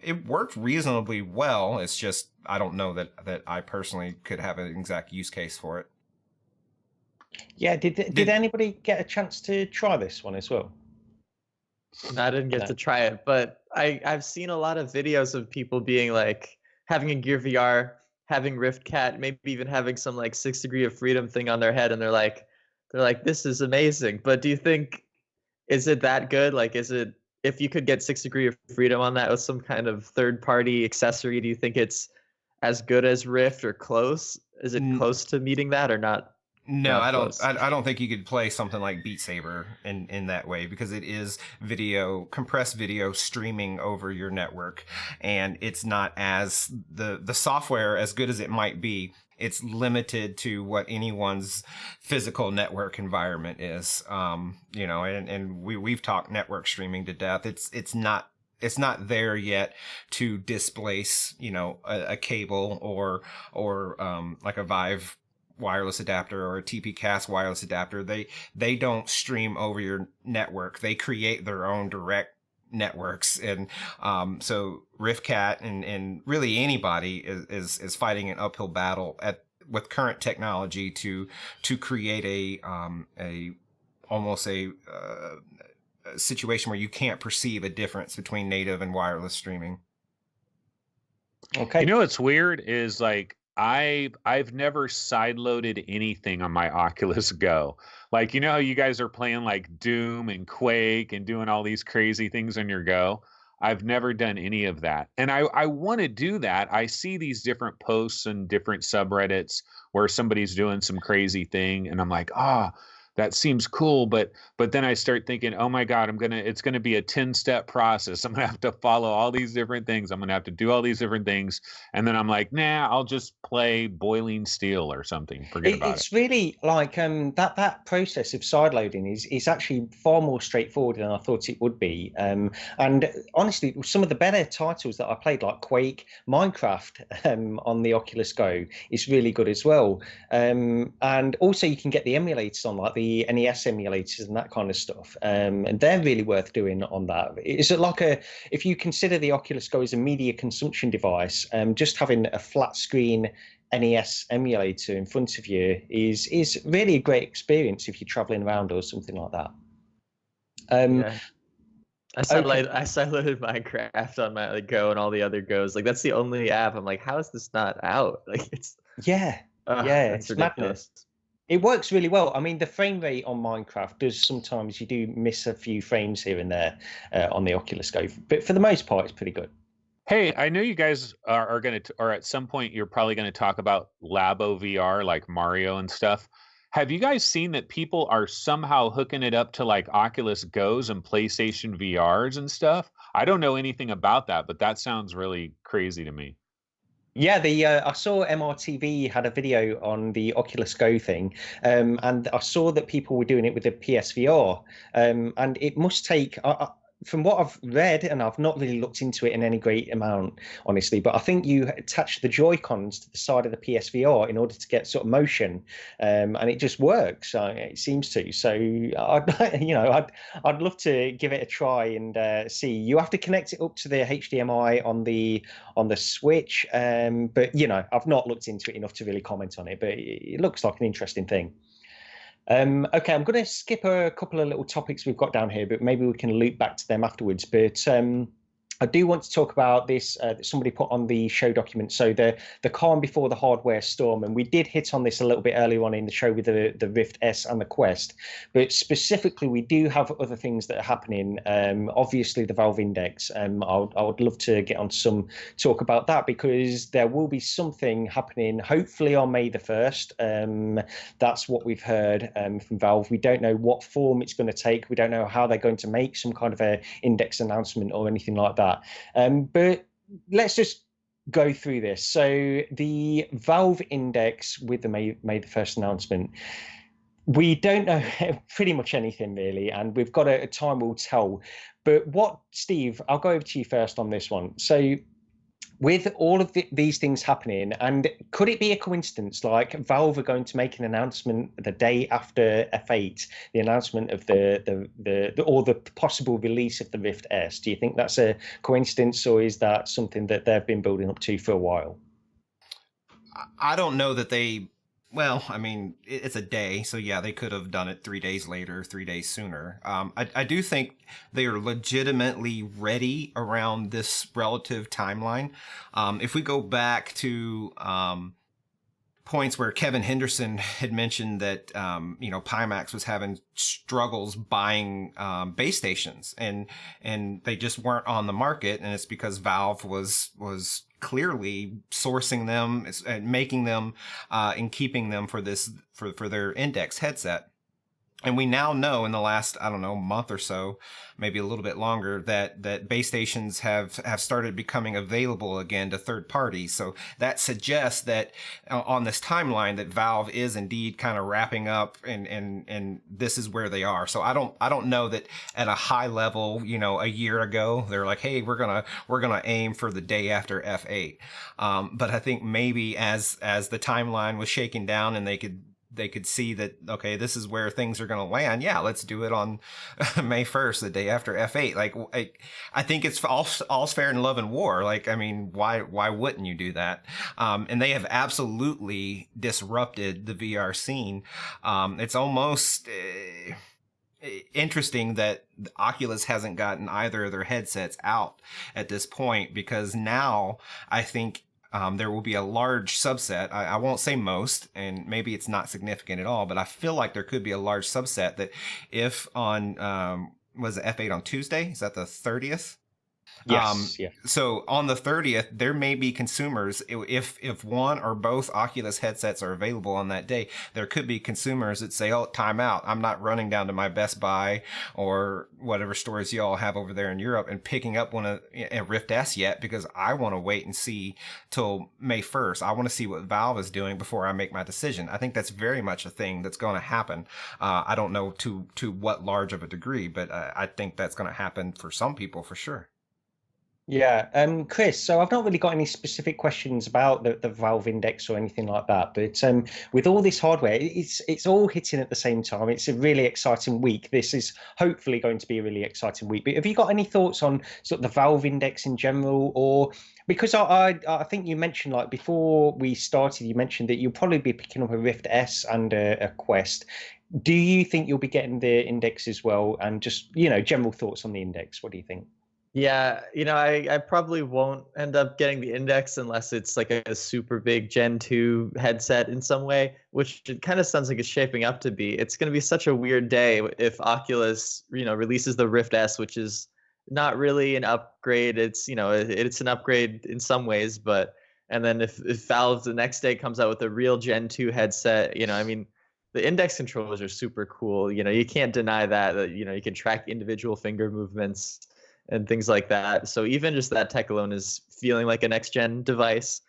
it worked reasonably well. It's just I don't know that I personally could have an exact use case for it. Yeah, did anybody get a chance to try this one as well? I didn't get to try it, but I've seen a lot of videos of people being like having a Gear VR, having RiftCat, maybe even having some like 6 Degree of Freedom thing on their head, and they're like, this is amazing. But do you think, is it that good? Like, is it, if you could get 6 Degree of Freedom on that with some kind of third-party accessory, do you think it's as good as Rift or close? Is it close to meeting that or not? No, I don't. I don't think you could play something like Beat Saber in that way, because it is compressed video streaming over your network, and it's not as the software, as good as it might be, it's limited to what anyone's physical network environment is. And we've talked network streaming to death. It's not there yet to displace a cable or like a Vive wireless adapter or a TP-Cast wireless adapter. They don't stream over your network. They create their own direct networks. And so RiftCat and really anybody is fighting an uphill battle with current technology to create almost a situation where you can't perceive a difference between native and wireless streaming. Okay. What's weird is like I've never sideloaded anything on my Oculus Go. Like, how you guys are playing like Doom and Quake and doing all these crazy things on your Go. I've never done any of that. And I want to do that. I see these different posts and different subreddits where somebody's doing some crazy thing, and I'm like, that seems cool, but then I start thinking, oh my God, it's gonna be a 10-step process. I'm gonna have to follow all these different things. I'm gonna have to do all these different things, and then I'm like, nah, I'll just play Boiling Steel or something. Forget about it. It's really like that process of sideloading is actually far more straightforward than I thought it would be. And honestly, some of the better titles that I played, like Quake, Minecraft, on the Oculus Go, is really good as well. And also you can get the emulators on, like the NES emulators and that kind of stuff, and they're really worth doing on that. Is it like if you consider the Oculus Go as a media consumption device, just having a flat screen NES emulator in front of you is really a great experience if you're traveling around or something like that. I sideloaded Minecraft on my Go and all the other Goes. Like that's the only app. I'm like, how is this not out? Like it's Yeah, that's it's ridiculous. madness. It works really well. I mean, the frame rate on Minecraft does sometimes, you do miss a few frames here and there on the Oculus Go, but for the most part, it's pretty good. Hey, I know you guys are going to, or at some point, you're probably going to talk about Labo VR, like Mario and stuff. Have you guys seen that people are somehow hooking it up to like Oculus Go's and PlayStation VRs and stuff? I don't know anything about that, but that sounds really crazy to me. Yeah, I saw MRTV had a video on the Oculus Go thing, and I saw that people were doing it with the PSVR, and it must take. From what I've read, and I've not really looked into it in any great amount, honestly, but I think you attach the Joy-Cons to the side of the PSVR in order to get sort of motion, and it just works. It seems to. So, I'd love to give it a try and see. You have to connect it up to the HDMI on the Switch, but I've not looked into it enough to really comment on it. But it looks like an interesting thing. Okay, I'm going to skip a couple of little topics we've got down here, but maybe we can loop back to them afterwards. But I do want to talk about this that somebody put on the show document. So the calm before the hardware storm, and we did hit on this a little bit earlier on in the show with the Rift S and the Quest, but specifically we do have other things that are happening. Obviously the Valve Index. I would love to get on some talk about that because there will be something happening hopefully on May the 1st. That's what we've heard from Valve. We don't know what form it's going to take. We don't know how they're going to make some kind of a index announcement or anything like that. But let's just go through this. So the Valve Index with the May the 1st announcement, we don't know pretty much anything really, and we've got a time will tell. But Steve, I'll go over to you first on this one. So with all of these things happening, and could it be a coincidence like Valve are going to make an announcement the day after F8, the announcement of the possible release of the Rift S? Do you think that's a coincidence, or is that something that they've been building up to for a while? I don't know that they. Well, I mean, it's a day, so yeah, they could have done it 3 days later, 3 days sooner. I do think they are legitimately ready around this relative timeline. If we go back to points where Kevin Henderson had mentioned that Pimax was having struggles buying base stations, and they just weren't on the market, and it's because Valve was clearly sourcing them and making them and keeping them for their Index headset. And we now know in the last, I don't know, month or so, maybe a little bit longer, that base stations have started becoming available again to third parties. So that suggests that on this timeline that Valve is indeed kind of wrapping up, and this is where they are. So I don't know that at a high level, a year ago they're like, hey, we're gonna aim for the day after F8. But I think maybe as the timeline was shaken down and they could see that, okay, this is where things are going to land. Yeah, let's do it on May 1st, the day after F8. Like, I think it's all's fair in love and war. Like, I mean, why wouldn't you do that? And they have absolutely disrupted the VR scene. It's almost interesting that Oculus hasn't gotten either of their headsets out at this point, because now I think there will be a large subset. I won't say most, and maybe it's not significant at all, but I feel like there could be a large subset that if on, was it F8 on Tuesday? Is that the 30th? Yes. Yeah. So on the 30th, there may be consumers, if one or both Oculus headsets are available on that day, there could be consumers that say, oh, time out. I'm not running down to my Best Buy or whatever stores y'all have over there in Europe and picking up a Rift S yet, because I want to wait and see till May 1st. I want to see what Valve is doing before I make my decision. I think that's very much a thing that's going to happen. I don't know to what large of a degree, but I think that's going to happen for some people for sure. Yeah, Chris, so I've not really got any specific questions about the Valve Index or anything like that, but with all this hardware, it's all hitting at the same time. It's a really exciting week. This is hopefully going to be a really exciting week. But have you got any thoughts on sort of the Valve Index in general? Or because I think you mentioned, like before we started, you mentioned that you'll probably be picking up a Rift S and a Quest. Do you think you'll be getting the Index as well? And just, general thoughts on the Index. What do you think? Yeah, I probably won't end up getting the Index unless it's like a super big Gen 2 headset in some way, which it kind of sounds like it's shaping up to be. It's going to be such a weird day if Oculus, releases the Rift S, which is not really an upgrade. It's, it's an upgrade in some ways, but and then if Valve the next day comes out with a real Gen 2 headset, I mean, the Index controllers are super cool. You can't deny that, you can track individual finger movements and things like that. So even just that tech alone is feeling like a next gen device.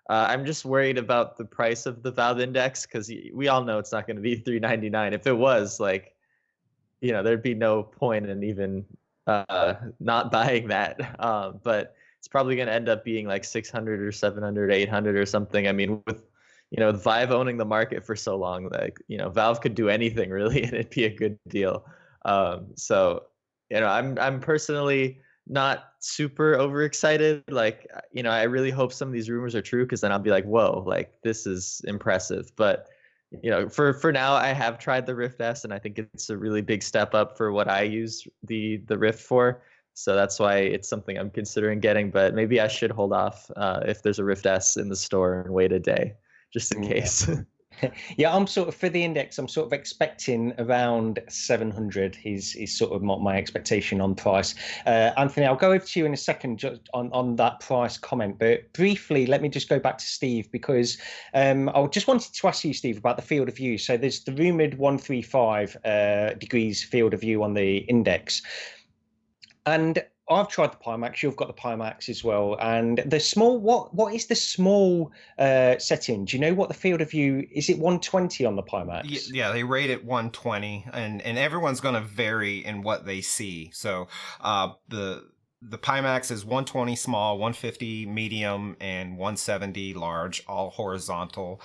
I'm just worried about the price of the Valve Index because we all know it's not going to be $399. If it was, like, there'd be no point in even not buying that. But it's probably going to end up being like 600 or 700, 800 or something. I mean, with Vive owning the market for so long, like, Valve could do anything really, and it'd be a good deal. So I'm personally not super overexcited. Like, I really hope some of these rumors are true because then I'll be like, whoa, like this is impressive. But for now, I have tried the Rift S, and I think it's a really big step up for what I use the Rift for. So that's why it's something I'm considering getting. But maybe I should hold off if there's a Rift S in the store and wait a day just in case. Yeah, I'm sort of for the Index. I'm sort of expecting around 700 is sort of my expectation on price. Anthony, I'll go over to you in a second just on that price comment, but briefly, let me just go back to Steve because I just wanted to ask you, Steve, about the field of view. So there's the rumored 135 degrees field of view on the Index, and I've tried the Pimax. You've got the Pimax as well. And the small, what is the small setting? Do you know what the field of view is? It 120 on the Pimax? Yeah, they rate it 120, and everyone's going to vary in what they see. So the Pimax is 120 small, 150 medium, and 170 large, all horizontal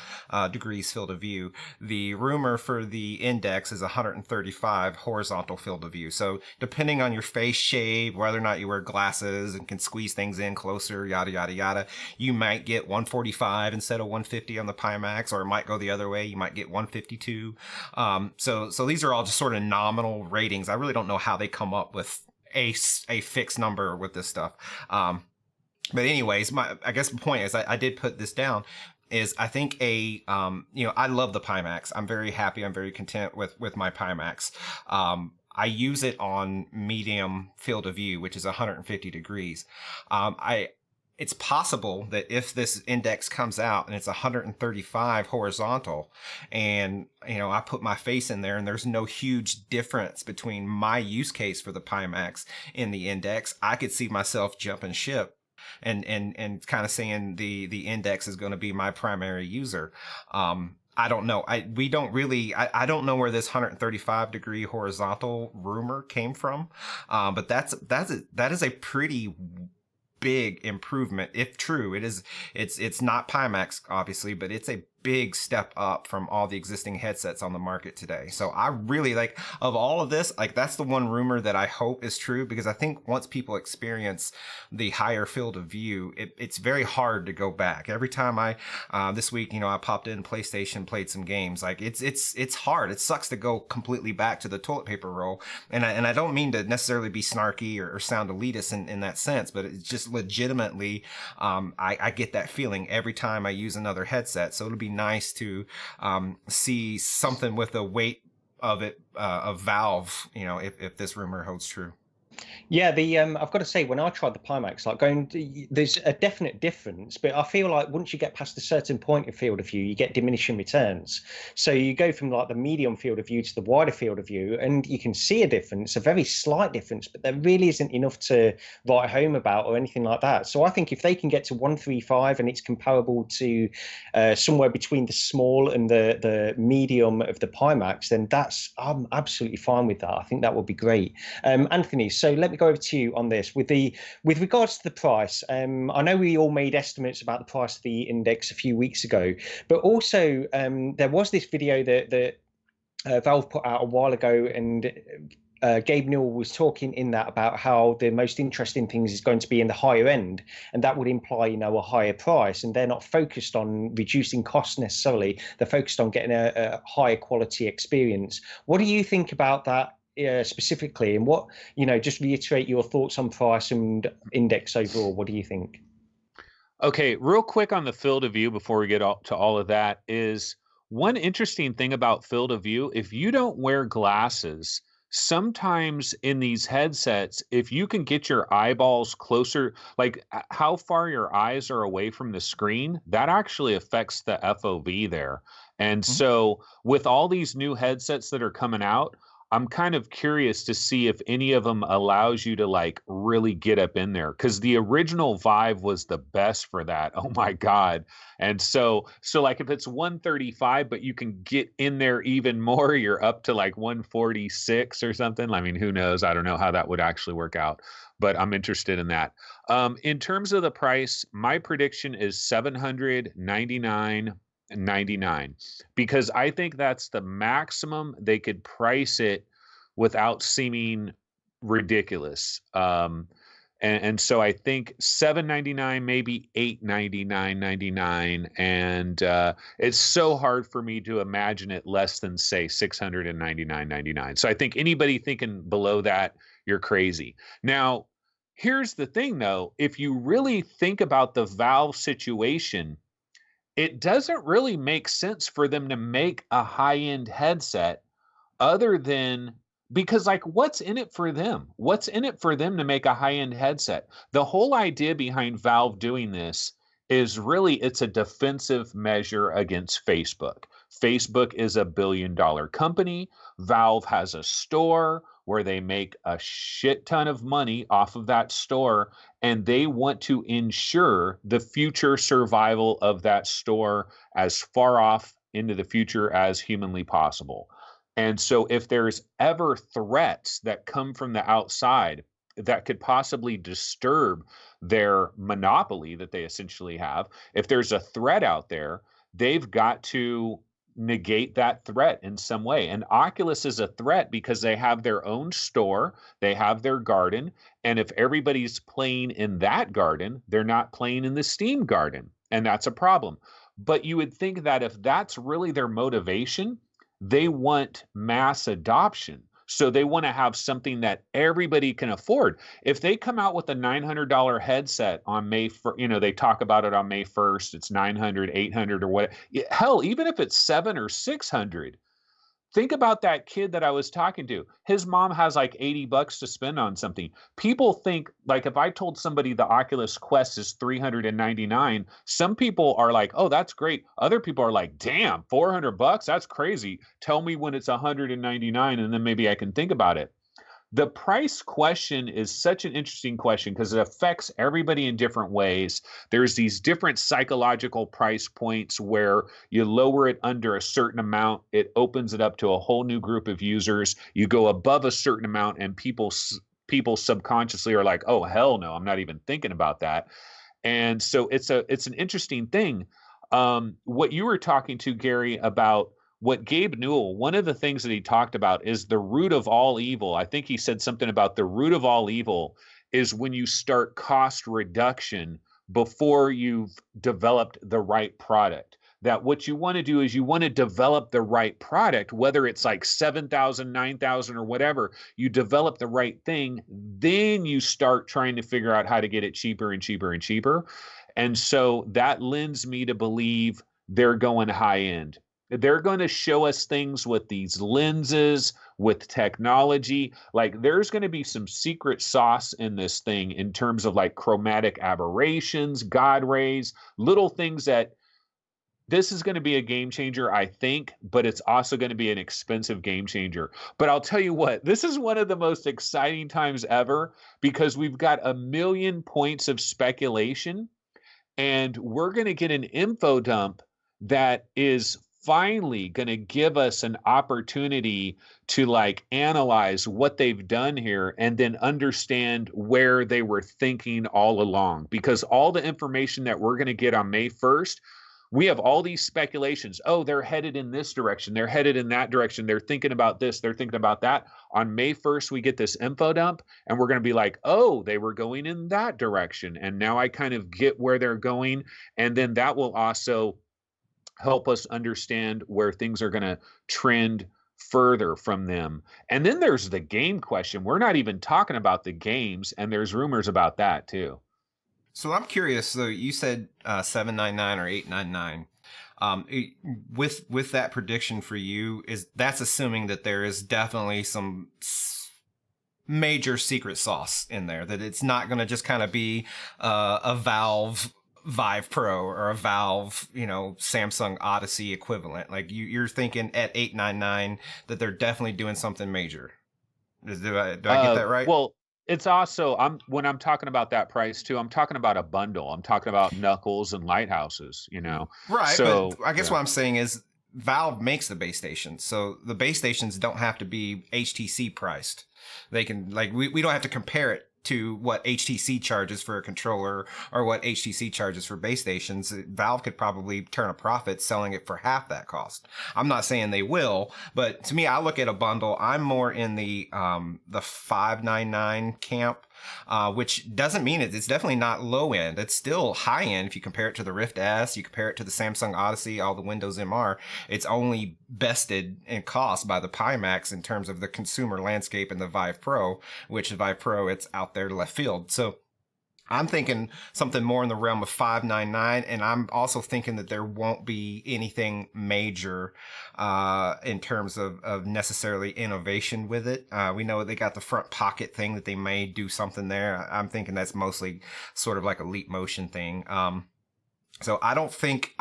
degrees field of view. The rumor for the Index is 135 horizontal field of view. So depending on your face shape, whether or not you wear glasses and can squeeze things in closer, yada, yada, yada, you might get 145 instead of 150 on the Pimax, or it might go the other way. You might get 152. So these are all just sort of nominal ratings. I really don't know how they come up with a fixed number with this stuff. But anyways, I guess the point is I did put this down is I think I love the Pimax. I'm very happy. I'm very content with my Pimax. I use it on medium field of view, which is 150 degrees. It's possible that if this Index comes out and it's 135 horizontal and, I put my face in there and there's no huge difference between my use case for the Pimax and the Index, I could see myself jumping ship and kind of saying the Index is going to be my primary user. I don't know. I don't know where this 135 degree horizontal rumor came from. But that is a pretty big improvement if true. It's not Pimax obviously, but it's a big step up from all the existing headsets on the market today. So I really like, of all of this, like that's the one rumor that I hope is true, because I think once people experience the higher field of view, it's very hard to go back. Every time I this week, I popped in PlayStation, played some games, like it's hard. It sucks to go completely back to the toilet paper roll. And I don't mean to necessarily be snarky or sound elitist in that sense, but it's just legitimately, I get that feeling every time I use another headset. So it'll be nice to see something with the weight of it of Valve, if this rumor holds true. Yeah, I've got to say, when I tried the Pimax, there's a definite difference, but I feel like once you get past a certain point of field of view, you get diminishing returns. So you go from like the medium field of view to the wider field of view, and you can see a difference, a very slight difference, but there really isn't enough to write home about or anything like that. So I think if they can get to 135 and it's comparable to somewhere between the small and the medium of the Pimax, then I'm absolutely fine with that. I think that would be great. Anthony, so let me go over to you on this with regards to the price. I know we all made estimates about the price of the Index a few weeks ago, but also there was this video that Valve put out a while ago, and Gabe Newell was talking in that about how the most interesting things is going to be in the higher end, and that would imply, a higher price. And they're not focused on reducing costs necessarily; they're focused on getting a higher quality experience. What do you think about that specifically? And what, just reiterate your thoughts on price and index overall. What do you think? Okay, real quick on the field of view before we get to all of that is one interesting thing about field of view. If you don't wear glasses, sometimes in these headsets, if you can get your eyeballs closer, like how far your eyes are away from the screen, that actually affects the FOV there. And so with all these new headsets that are coming out, I'm kind of curious to see if any of them allows you to like really get up in there, because the original Vive was the best for that. Oh my God. And so like if it's 135, but you can get in there even more, you're up to like 146 or something. I mean, who knows? I don't know how that would actually work out, but I'm interested in that. In terms of the price, my prediction is $799.99, because I think that's the maximum they could price it without seeming ridiculous. And so I think $799, maybe $899.99, and it's so hard for me to imagine it less than say $699.99. So I think anybody thinking below that, you're crazy. Now, here's the thing though, if you really think about the Valve situation, it doesn't really make sense for them to make a high-end headset other than because like what's in it for them? What's in it for them to make a high-end headset? The whole idea behind Valve doing this is really it's a defensive measure against Facebook. Facebook is a billion-dollar company. Valve has a store where they make a shit ton of money off of that store, and they want to ensure the future survival of that store as far off into the future as humanly possible. And so if there's ever threats that come from the outside that could possibly disturb their monopoly that they essentially have, if there's a threat out there, they've got to negate that threat in some way. And Oculus is a threat because they have their own store, they have their garden, and if everybody's playing in that garden, they're not playing in the Steam garden, and that's a problem. But you would think that if that's really their motivation, they want mass adoption. So they want to have something that everybody can afford. If they come out with a $900 headset on May 1st, they talk about it on May 1st, it's 900, 800 or what. Hell, even if it's 700 or 600, think about that kid that I was talking to. His mom has like $80 to spend on something. People think like if I told somebody the Oculus Quest is $399, some people are like, "Oh, that's great." Other people are like, "Damn, $400? That's crazy. Tell me when it's $199 and then maybe I can think about it." The price question is such an interesting question because it affects everybody in different ways. There's these different psychological price points where you lower it under a certain amount, it opens it up to a whole new group of users. You go above a certain amount and people subconsciously are like, "Oh, hell no, I'm not even thinking about that." And so it's an interesting thing. What you were talking to, Gary, about what Gabe Newell, one of the things that he talked about is the root of all evil. I think he said something about the root of all evil is when you start cost reduction before you've developed the right product. That what you want to do is you want to develop the right product, whether it's like 7,000, 9,000 or whatever, you develop the right thing, then you start trying to figure out how to get it cheaper and cheaper and cheaper. And so that lends me to believe they're going high end. They're going to show us things with these lenses, with technology. Like there's going to be some secret sauce in this thing in terms of like chromatic aberrations, God rays, little things that this is going to be a game changer, I think, but it's also going to be an expensive game changer. But I'll tell you what, this is one of the most exciting times ever because we've got a million points of speculation and we're going to get an info dump that is finally going to give us an opportunity to like analyze what they've done here and then understand where they were thinking all along, because all the information that we're going to get on May 1st we have all these speculations. Oh, they're headed in this direction. They're headed in that direction. They're thinking about this. They're thinking about that. On May 1st, we get this info dump, and we're going to be like, oh, they were going in that direction. And now I kind of get where they're going. And then that will also help us understand where things are going to trend further from them. And then there's the game question. We're not even talking about the games, and there's rumors about that too. So I'm curious. So you said 799 or 899. With that prediction for you, that's assuming that there is definitely some major secret sauce in there, that it's not going to just kind of be a Valve Vive Pro or a Valve, Samsung Odyssey equivalent. Like you're thinking at 899 that they're definitely doing something major. Do I get that right? Well, it's also when I'm talking about that price too, I'm talking about a bundle. I'm talking about Knuckles and Lighthouses, Right. So but I guess what I'm saying is Valve makes the base stations, so the base stations don't have to be HTC priced. They can, like, we don't have to compare it to what HTC charges for a controller or what HTC charges for base stations. Valve could probably turn a profit selling it for half that cost. I'm not saying they will, but to me, I look at a bundle. I'm more in the $599 camp, which doesn't mean it's definitely not low end. It's still high end if you compare it to the Rift S, you compare it to the Samsung Odyssey, all the Windows MR. It's only bested in cost by the Pimax in terms of the consumer landscape and the Vive Pro, which the Vive Pro, it's out there left field. So I'm thinking something more in the realm of $599, and I'm also thinking that there won't be anything major in terms of necessarily innovation with it. We know they got the front pocket thing that they may do something there. I'm thinking that's mostly sort of like a Leap Motion thing. So I don't think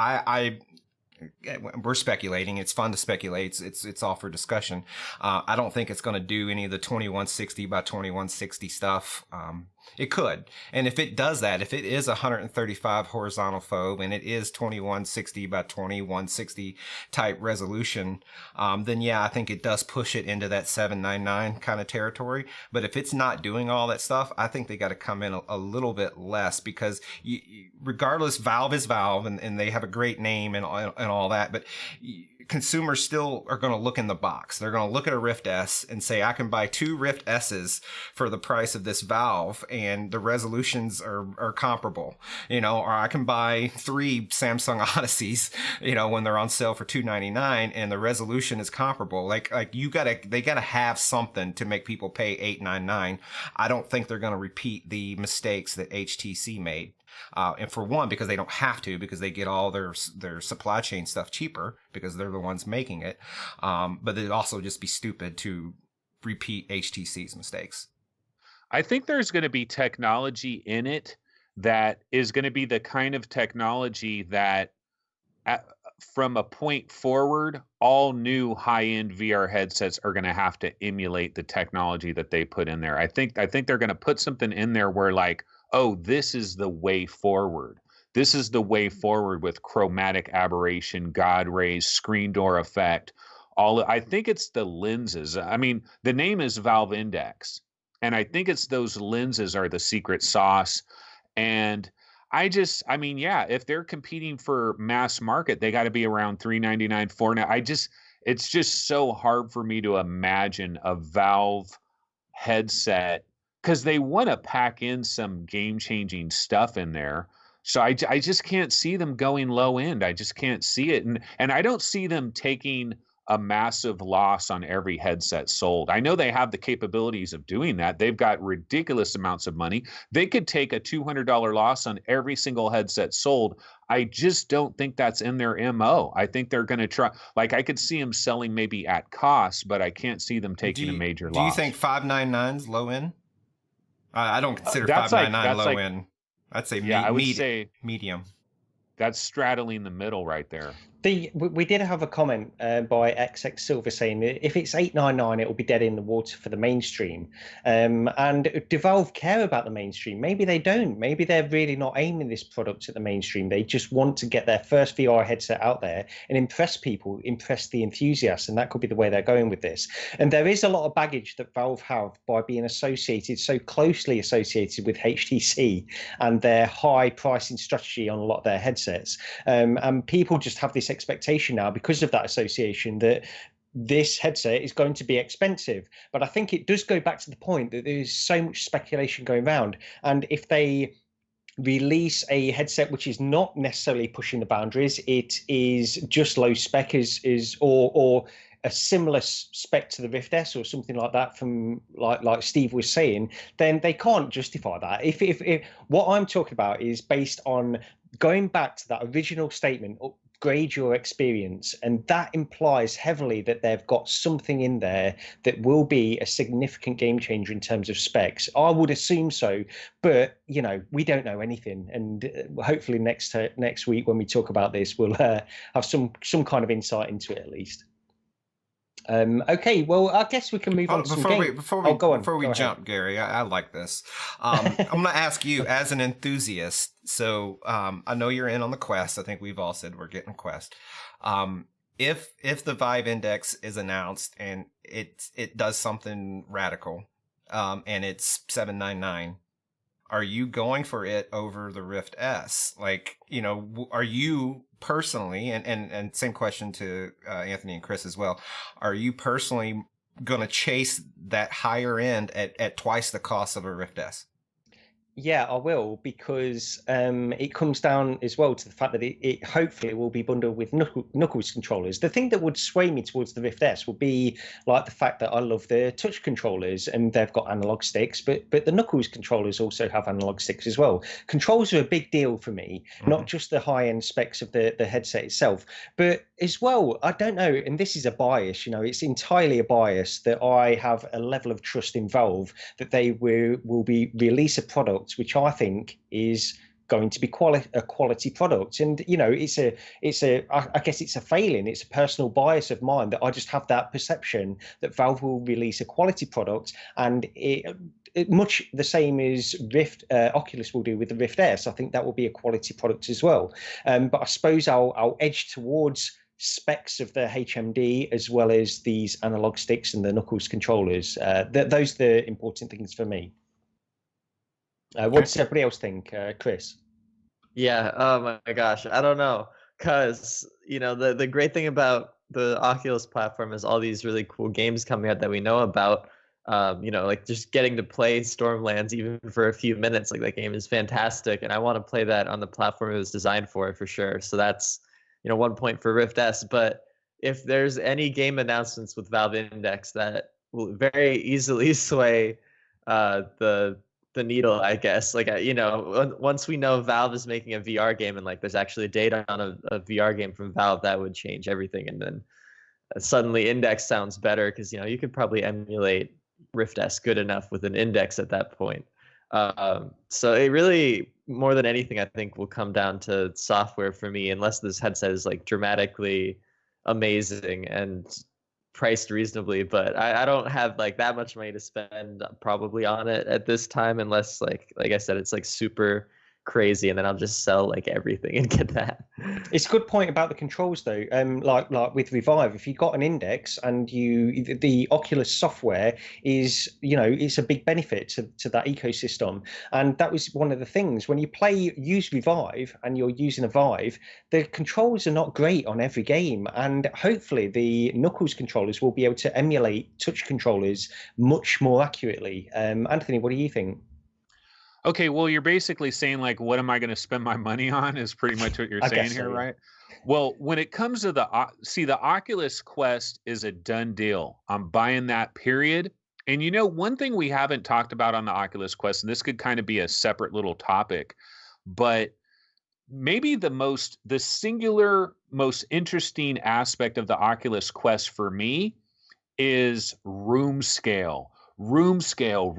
we're speculating. It's fun to speculate. It's all for discussion. I don't think it's going to do any of the 2160 by 2160 stuff. It could. And if it does that, if it is 135 horizontal phobe and it is 2160 by 2160 type resolution, then yeah, I think it does push it into that 799 kind of territory. But if it's not doing all that stuff, I think they got to come in a little bit less, because regardless, Valve is Valve, and they have a great name and all that, but consumers still are going to look in the box. They're going to look at a Rift S and say, I can buy 2 Rift S's for the price of this Valve, and the resolutions are comparable, or I can buy 3 Samsung Odysseys, when they're on sale for $299 and the resolution is comparable. Like they gotta have something to make people pay $899. I don't think they're going to repeat the mistakes that HTC made. And for one, because they don't have to, because they get all their supply chain stuff cheaper because they're the ones making it. But it'd also just be stupid to repeat HTC's mistakes. I think there's going to be technology in it that is going to be the kind of technology that from a point forward, all new high-end VR headsets are going to have to emulate the technology that they put in there. I think they're going to put something in there where, like, oh, this is the way forward. This is the way forward with chromatic aberration, God rays, screen door effect. I think it's the lenses. I mean, the name is Valve Index, and I think it's those lenses are the secret sauce. And I mean, yeah, if they're competing for mass market, they got to be around $399, $499. It's just so hard for me to imagine a Valve headset, because they want to pack in some game-changing stuff in there. So I just can't see them going low end. I just can't see it. And I don't see them taking a massive loss on every headset sold. I know they have the capabilities of doing that. They've got ridiculous amounts of money. They could take a $200 loss on every single headset sold. I just don't think that's in their MO. I think they're going to try, like, I could see them selling maybe at cost, but I can't see them taking a major loss. Do you think 599's low end? I don't consider 599 low end. I'd say, I would say medium. That's straddling the middle right there. We did have a comment by XX Silver saying that if it's 899, it will be dead in the water for the mainstream. And do Valve care about the mainstream? Maybe they don't. Maybe they're really not aiming this product at the mainstream. They just want to get their first VR headset out there and impress people, impress the enthusiasts, and that could be the way they're going with this. And there is a lot of baggage that Valve have by being so closely associated with HTC and their high pricing strategy on a lot of their headsets. And people just have this expectation now because of that association that this headset is going to be expensive. But I think it does go back to the point that there's so much speculation going around, and if they release a headset which is not necessarily pushing the boundaries, it is just low spec or a similar spec to the Rift S or something like that, from like Steve was saying, then they can't justify that. If what I'm talking about is based on going back to that original statement, upgrade your experience, and that implies heavily that they've got something in there that will be a significant game changer in terms of specs. I would assume so, but we don't know anything, and hopefully next week when we talk about this, we'll have some kind of insight into it at least. Okay, well, I guess we can move on to some games. Before we jump, Gary, I like this. I'm going to ask you, as an enthusiast, so I know you're in on the Quest. I think we've all said we're getting a Quest. If the Vive Index is announced and it does something radical, and it's $799, are you going for it over the Rift S? Like, are you personally, and same question to Anthony and Chris as well, are you personally going to chase that higher end at twice the cost of a Rift S? Yeah, I will, because it comes down as well to the fact that it hopefully will be bundled with Knuckles controllers. The thing that would sway me towards the Rift S would be like the fact that I love the touch controllers and they've got analog sticks, but the Knuckles controllers also have analog sticks as well. Controls are a big deal for me, not just the high-end specs of the headset itself, but as well, I don't know, and this is a bias, it's entirely a bias, that I have a level of trust in Valve that they will be release a product which I think is going to be a quality product. And I guess it's a failing, it's a personal bias of mine that I just have that perception that Valve will release a quality product, and it much the same as Oculus will do with the Rift S. I think that will be a quality product as well. But I suppose I'll edge towards specs of the HMD as well as these analog sticks and the Knuckles controllers. Those are the important things for me. What does everybody else think, Chris? Yeah. Oh my gosh. I don't know. Cause the great thing about the Oculus platform is all these really cool games coming out that we know about. Like just getting to play Stormlands even for a few minutes, like that game is fantastic. And I want to play that on the platform it was designed for sure. So that's, 1 point for Rift S. But if there's any game announcements with Valve Index that will very easily sway the needle, I guess, like, once we know Valve is making a VR game and like there's actually data on a VR game from Valve, that would change everything. And then suddenly Index sounds better because you could probably emulate Rift S good enough with an Index at that point. So it really, more than anything, I think will come down to software for me, unless this headset is like dramatically amazing and priced reasonably. But I don't have like that much money to spend probably on it at this time, unless like I said, it's like super crazy, and then I'll just sell like everything and get that. It's a good point about the controls though. Like with Revive, if you got an Index and the Oculus software is, it's a big benefit to that ecosystem. And that was one of the things when you use Revive and you're using a Vive, the controls are not great on every game, and hopefully the Knuckles controllers will be able to emulate touch controllers much more accurately. Anthony, what do you think? Okay, well, you're basically saying, like, what am I going to spend my money on is pretty much what you're saying here, right? Well, when it comes to the Oculus Quest is a done deal. I'm buying that, period. And one thing we haven't talked about on the Oculus Quest, and this could kind of be a separate little topic, but maybe the singular most interesting aspect of the Oculus Quest for me is room scale. Room scale.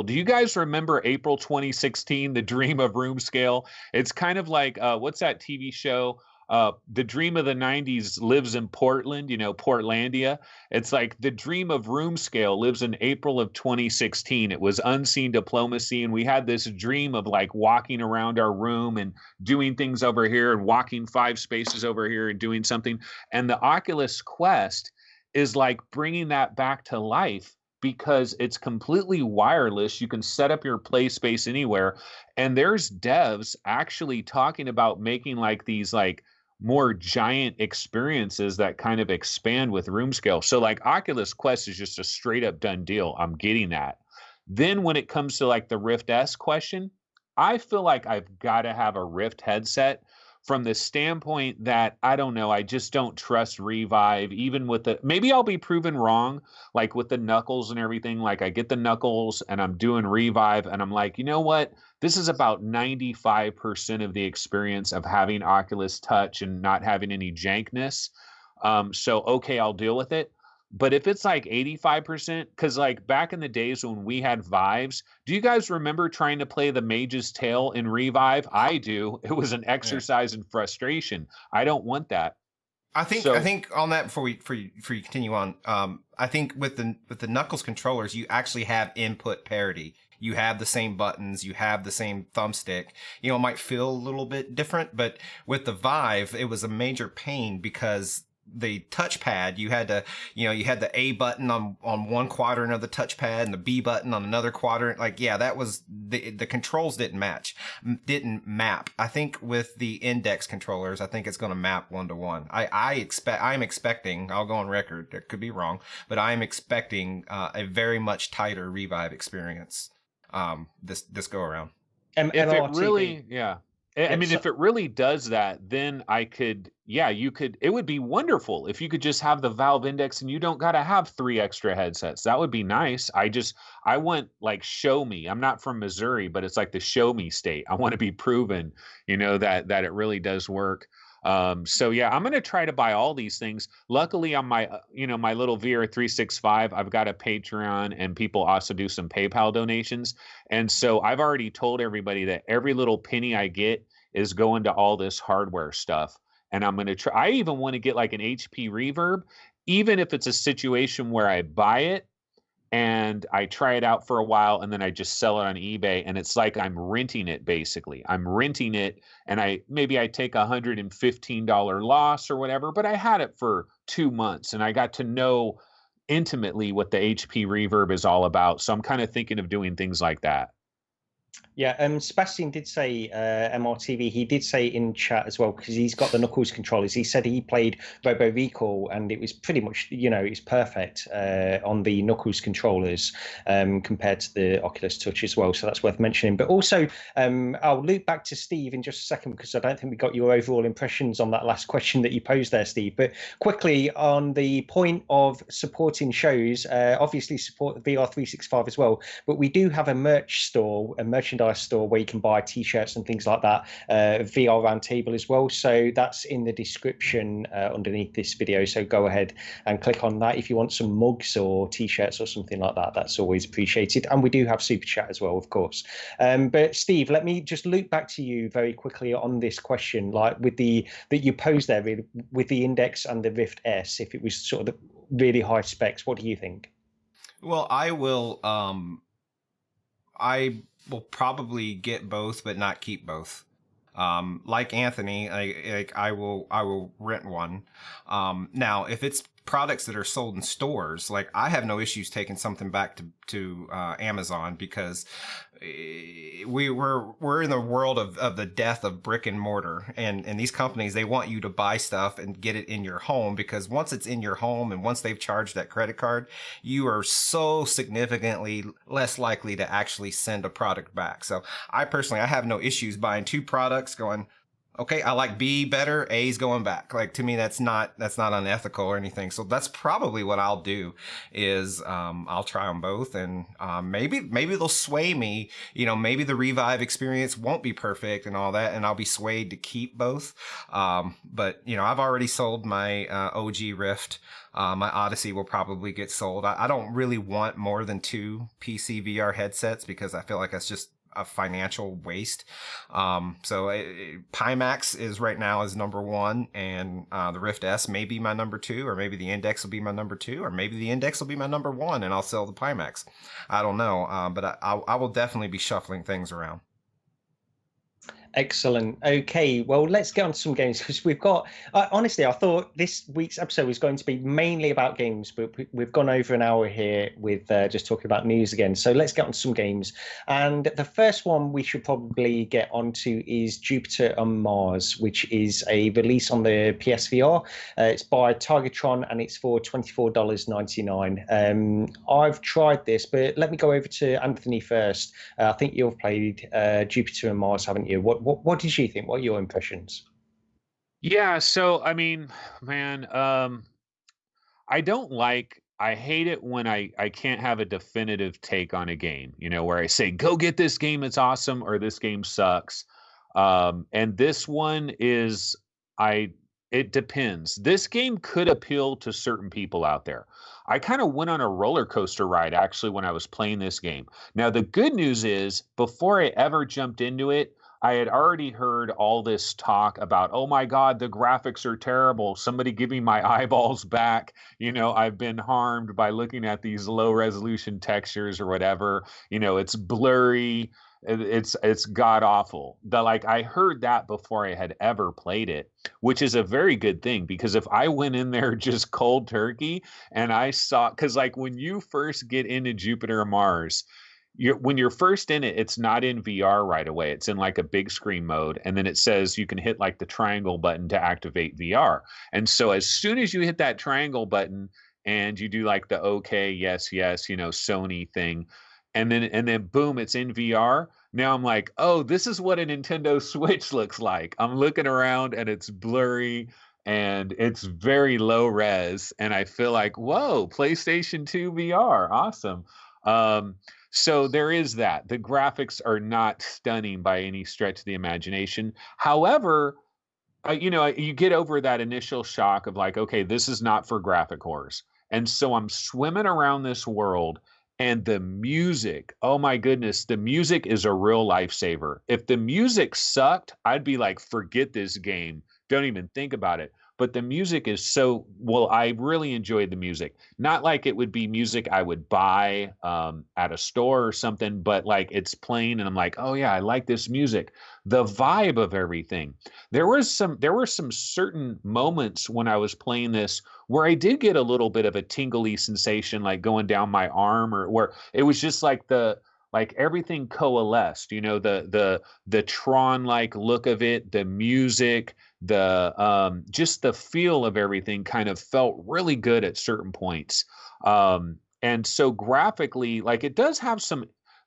Do you guys remember April 2016, the dream of room scale? It's kind of like, what's that TV show? the dream of the 90s lives in Portland, Portlandia. It's like the dream of room scale lives in April of 2016. It was unseen diplomacy. And we had this dream of like walking around our room and doing things over here and walking 5 spaces over here and doing something. And the Oculus Quest is like bringing that back to life because it's completely wireless. You can set up your play space anywhere. And there's devs actually talking about making like these like more giant experiences that kind of expand with room scale. So like Oculus Quest is just a straight up done deal. I'm getting that. Then when it comes to like the Rift S question, I feel like I've got to have a Rift headset from the standpoint that I don't know, I just don't trust Revive, even with maybe I'll be proven wrong, like with the knuckles and everything. Like I get the knuckles and I'm doing Revive and I'm like, you know what? This is about 95% of the experience of having Oculus Touch and not having any jankness. So, okay, I'll deal with it. But if it's like 85%, because like back in the days when we had Vives, do you guys remember trying to play the Mage's Tale in Revive? I do. It was an exercise in frustration. I don't want that. I think on that before you continue on, I think with the Knuckles controllers, you actually have input parity. You have the same buttons, you have the same thumbstick. It might feel a little bit different, but with the Vive, it was a major pain because the touchpad, you had the A button on one quadrant of the touchpad and the B button on another quadrant. Like, yeah, that was the controls didn't map. I think with the index controllers, I think it's going to map 1-to-1. I'm expecting, I'll go on record, that could be wrong, but I am expecting a very much tighter Revive experience this go around. If it really, yeah. I mean, if it really does that, then it would be wonderful if you could just have the Valve Index and you don't got to have 3 extra headsets. That would be nice. I want like show me. I'm not from Missouri, but it's like the show me state. I want to be proven, that it really does work. So yeah, I'm going to try to buy all these things. Luckily on my, my little VR 365, I've got a Patreon and people also do some PayPal donations. And so I've already told everybody that every little penny I get is going to all this hardware stuff. And I'm going to try, I even want to get like an HP Reverb, even if it's a situation where I buy it and I try it out for a while and then I just sell it on eBay, and it's like I'm renting it. Basically I'm renting it, and I take $115 loss or whatever, but I had it for 2 months and I got to know intimately what the HP Reverb is all about. So I'm kind of thinking of doing things like that. Yeah, Sebastian did say, MRTV, he did say in chat as well, because he's got the Knuckles controllers. He said he played Robo Recall and it was pretty much, it's perfect on the Knuckles controllers compared to the Oculus Touch as well. So that's worth mentioning. But also, I'll loop back to Steve in just a second, because I don't think we got your overall impressions on that last question that you posed there, Steve. But quickly, on the point of supporting shows, obviously support the VR 365 as well. But we do have a merchandise store where you can buy t-shirts and things like that, VR Roundtable as well. So that's in the description underneath this video. So go ahead and click on that if you want some mugs or t-shirts or something like that. That's always appreciated. And we do have super chat as well, of course. But Steve, let me just loop back to you very quickly on this question, like with that you posed there, really, with the Index and the Rift S. If it was sort of the really high specs, what do you think? Well, I will probably get both, but not keep both. Like Anthony, I will rent one. Now, if it's products that are sold in stores, like I have no issues taking something back to Amazon, because we're in the world of the death of brick and mortar, and these companies, they want you to buy stuff and get it in your home, because once it's in your home and once they've charged that credit card, you are so significantly less likely to actually send a product back. So I have no issues buying 2 products, going, okay, I like B better, A's going back. Like, to me, that's not unethical or anything. So that's probably what I'll do, is I'll try them both, and maybe they'll sway me. Maybe the Revive experience won't be perfect and all that, and I'll be swayed to keep both. But I've already sold my OG Rift. My Odyssey will probably get sold. I don't really want more than 2 PC VR headsets, because I feel like that's just a financial waste. So Pimax is right now is number one, and the Rift S may be my number two, or maybe the Index will be my number two, or maybe the Index will be my number one, and I'll sell the Pimax. I don't know, but I will definitely be shuffling things around. Excellent. Okay, well, let's get on to some games, because we've got, honestly, I thought this week's episode was going to be mainly about games, but we've gone over an hour here with just talking about news again. So let's get on to some games. And the first one we should probably get onto is Jupiter on Mars, which is a release on the PSVR. It's by Tigertron, and it's for $24.99. I've tried this, but let me go over to Anthony first. I think you've played Jupiter and Mars, haven't you? What did you think? What are your impressions? Yeah, so I mean, man, I hate it when I can't have a definitive take on a game, where I say, go get this game, it's awesome, or this game sucks. And this one is, it depends. This game could appeal to certain people out there. I kind of went on a roller coaster ride, actually, when I was playing this game. Now, the good news is, before I ever jumped into it, I had already heard all this talk about, oh my God, the graphics are terrible. Somebody give me my eyeballs back. I've been harmed by looking at these low resolution textures or whatever. It's blurry. It's god awful. I heard that before I had ever played it, which is a very good thing, because if I went in there just cold turkey and I saw, because when you first get into Jupiter or Mars, when you're first in it, it's not in VR right away. It's in a big screen mode. And then it says you can hit the triangle button to activate VR. And so as soon as you hit that triangle button and you do the okay, yes, Sony thing, and then boom, it's in VR. Now I'm like, oh, this is what a Nintendo Switch looks like. I'm looking around and it's blurry and it's very low res. And I feel like, whoa, PlayStation 2 VR, awesome. So there is that. The graphics are not stunning by any stretch of the imagination. However, you get over that initial shock of okay, this is not for graphic horrors. And so I'm swimming around this world, and the music, oh my goodness, the music is a real lifesaver. If the music sucked, I'd be like, forget this game. Don't even think about it. But the music is I really enjoyed the music. Not like it would be music I would buy at a store or something, but it's playing and I'm like, oh yeah, I like this music. The vibe of everything. There were some certain moments when I was playing this where I did get a little bit of a tingly sensation, going down my arm, or where it was just everything coalesced, the Tron-like look of it, the music, the just the feel of everything kind of felt really good at certain points. And so graphically, it does have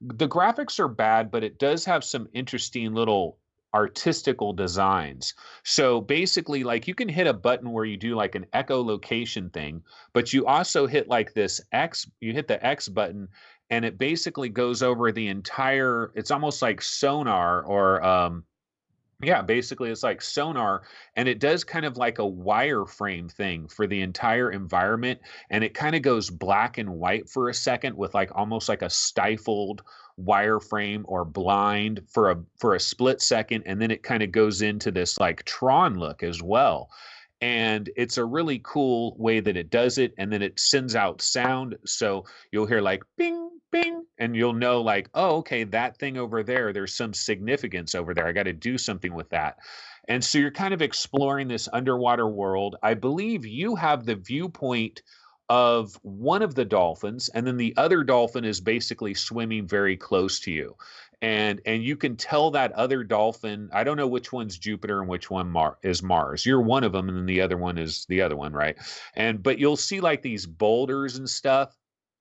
the graphics are bad, but it does have some interesting little artistical designs. So basically, you can hit a button where you do an echolocation thing, but you also hit this X, you hit the X button, and it basically goes over the entire, it's almost like sonar, or basically it's like sonar, and it does kind of like a wireframe thing for the entire environment, and it kind of goes black and white for a second with almost like a stifled wireframe or blind for a split second, and then it kind of goes into this Tron look as well. And it's a really cool way that it does it, and then it sends out sound, so you'll hear bing, bing, and you'll know oh, okay, that thing over there, there's some significance over there. I got to do something with that. And so you're kind of exploring this underwater world. I believe you have the viewpoint of one of the dolphins, and then the other dolphin is basically swimming very close to you. And you can tell that other dolphin, I don't know which one's Jupiter and which one is Mars. You're one of them, and then the other one is the other one, right? But you'll see these boulders and stuff,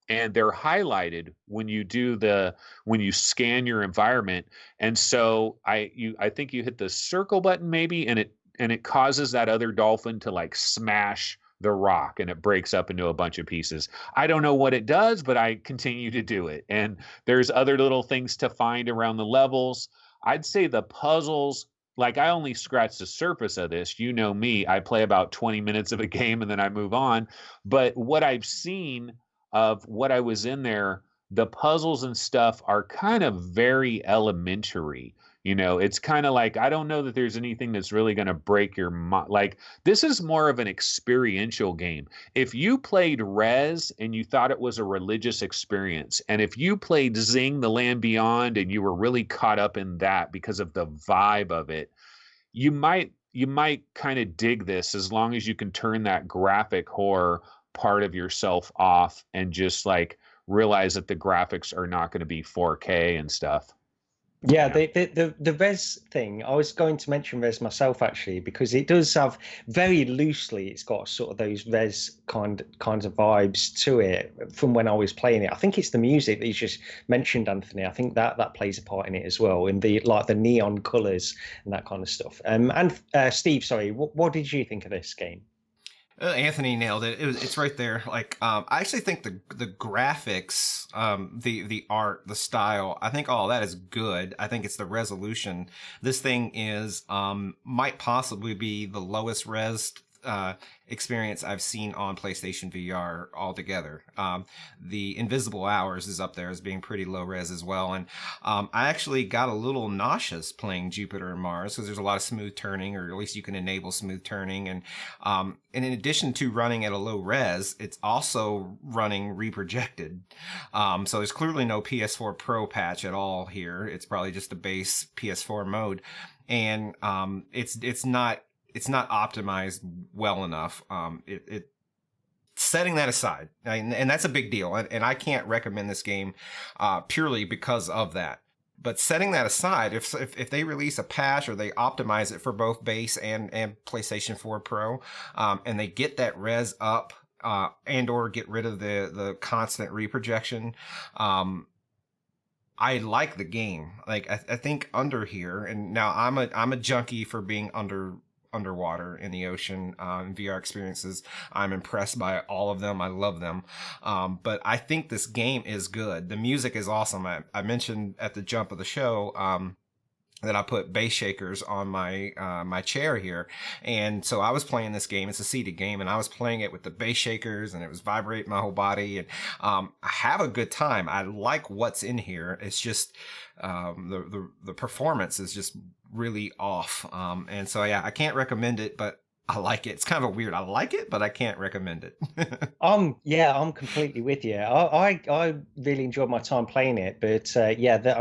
and they're highlighted when you scan your environment. And so I think you hit the circle button maybe, and it causes that other dolphin to smash the rock, and it breaks up into a bunch of pieces. I don't know what it does, but I continue to do it. And there's other little things to find around the levels. I'd say the puzzles, I only scratched the surface of this. You know me, I play about 20 minutes of a game and then I move on. But what I've seen of what I was in there, the puzzles and stuff are kind of very elementary. You know, it's kind of like, I don't know that there's anything that's really going to break your mind. Like, this is more of an experiential game. If you played Rez and you thought it was a religious experience, and if you played Zing the Land Beyond and you were really caught up in that because of the vibe of it, you might kind of dig this, as long as you can turn that graphic horror part of yourself off and just like realize that the graphics are not going to be 4K and stuff. Yeah, the res thing, I was going to mention res myself actually, because it does have, very loosely, it's got sort of those res kinds of vibes to it from when I was playing it. I think it's the music that you just mentioned, Anthony. I think that plays a part in it as well, in the like the neon colors and that kind of stuff. And Steve, sorry, what did you think of this game? Anthony nailed it. It's right there. Like, I actually think the graphics, the art, the style, I think all that is good. I think it's the resolution. This thing is, might possibly be the lowest res experience I've seen on PlayStation VR altogether. The Invisible Hours is up there as being pretty low res as well. And I actually got a little nauseous playing Jupiter and Mars, because there's a lot of smooth turning, or at least you can enable smooth turning. And in addition to running at a low res, it's also running reprojected. So there's clearly no PS4 Pro patch at all here. It's probably just a base PS4 mode. And it's not optimized well enough. Setting that aside, and that's a big deal, and I can't recommend this game purely because of that. But setting that aside, if they release a patch or they optimize it for both base and PlayStation 4 Pro, and they get that res up, and or get rid of the constant reprojection, I like the game. Like, I think under here, and now I'm a junkie for being underwater in the ocean, VR experiences. I'm impressed by all of them. I love them. But I think this game is good. The music is awesome. I mentioned at the jump of the show, that I put bass shakers on my chair here. And so I was playing this game. It's a seated game, and I was playing it with the bass shakers, and it was vibrating my whole body. And I have a good time. I like what's in here. It's just the performance is just really off. And so yeah, I can't recommend it, but I like it. It's kind of a weird, I like it, but I can't recommend it. Yeah, I'm completely with you. I really enjoyed my time playing it, but I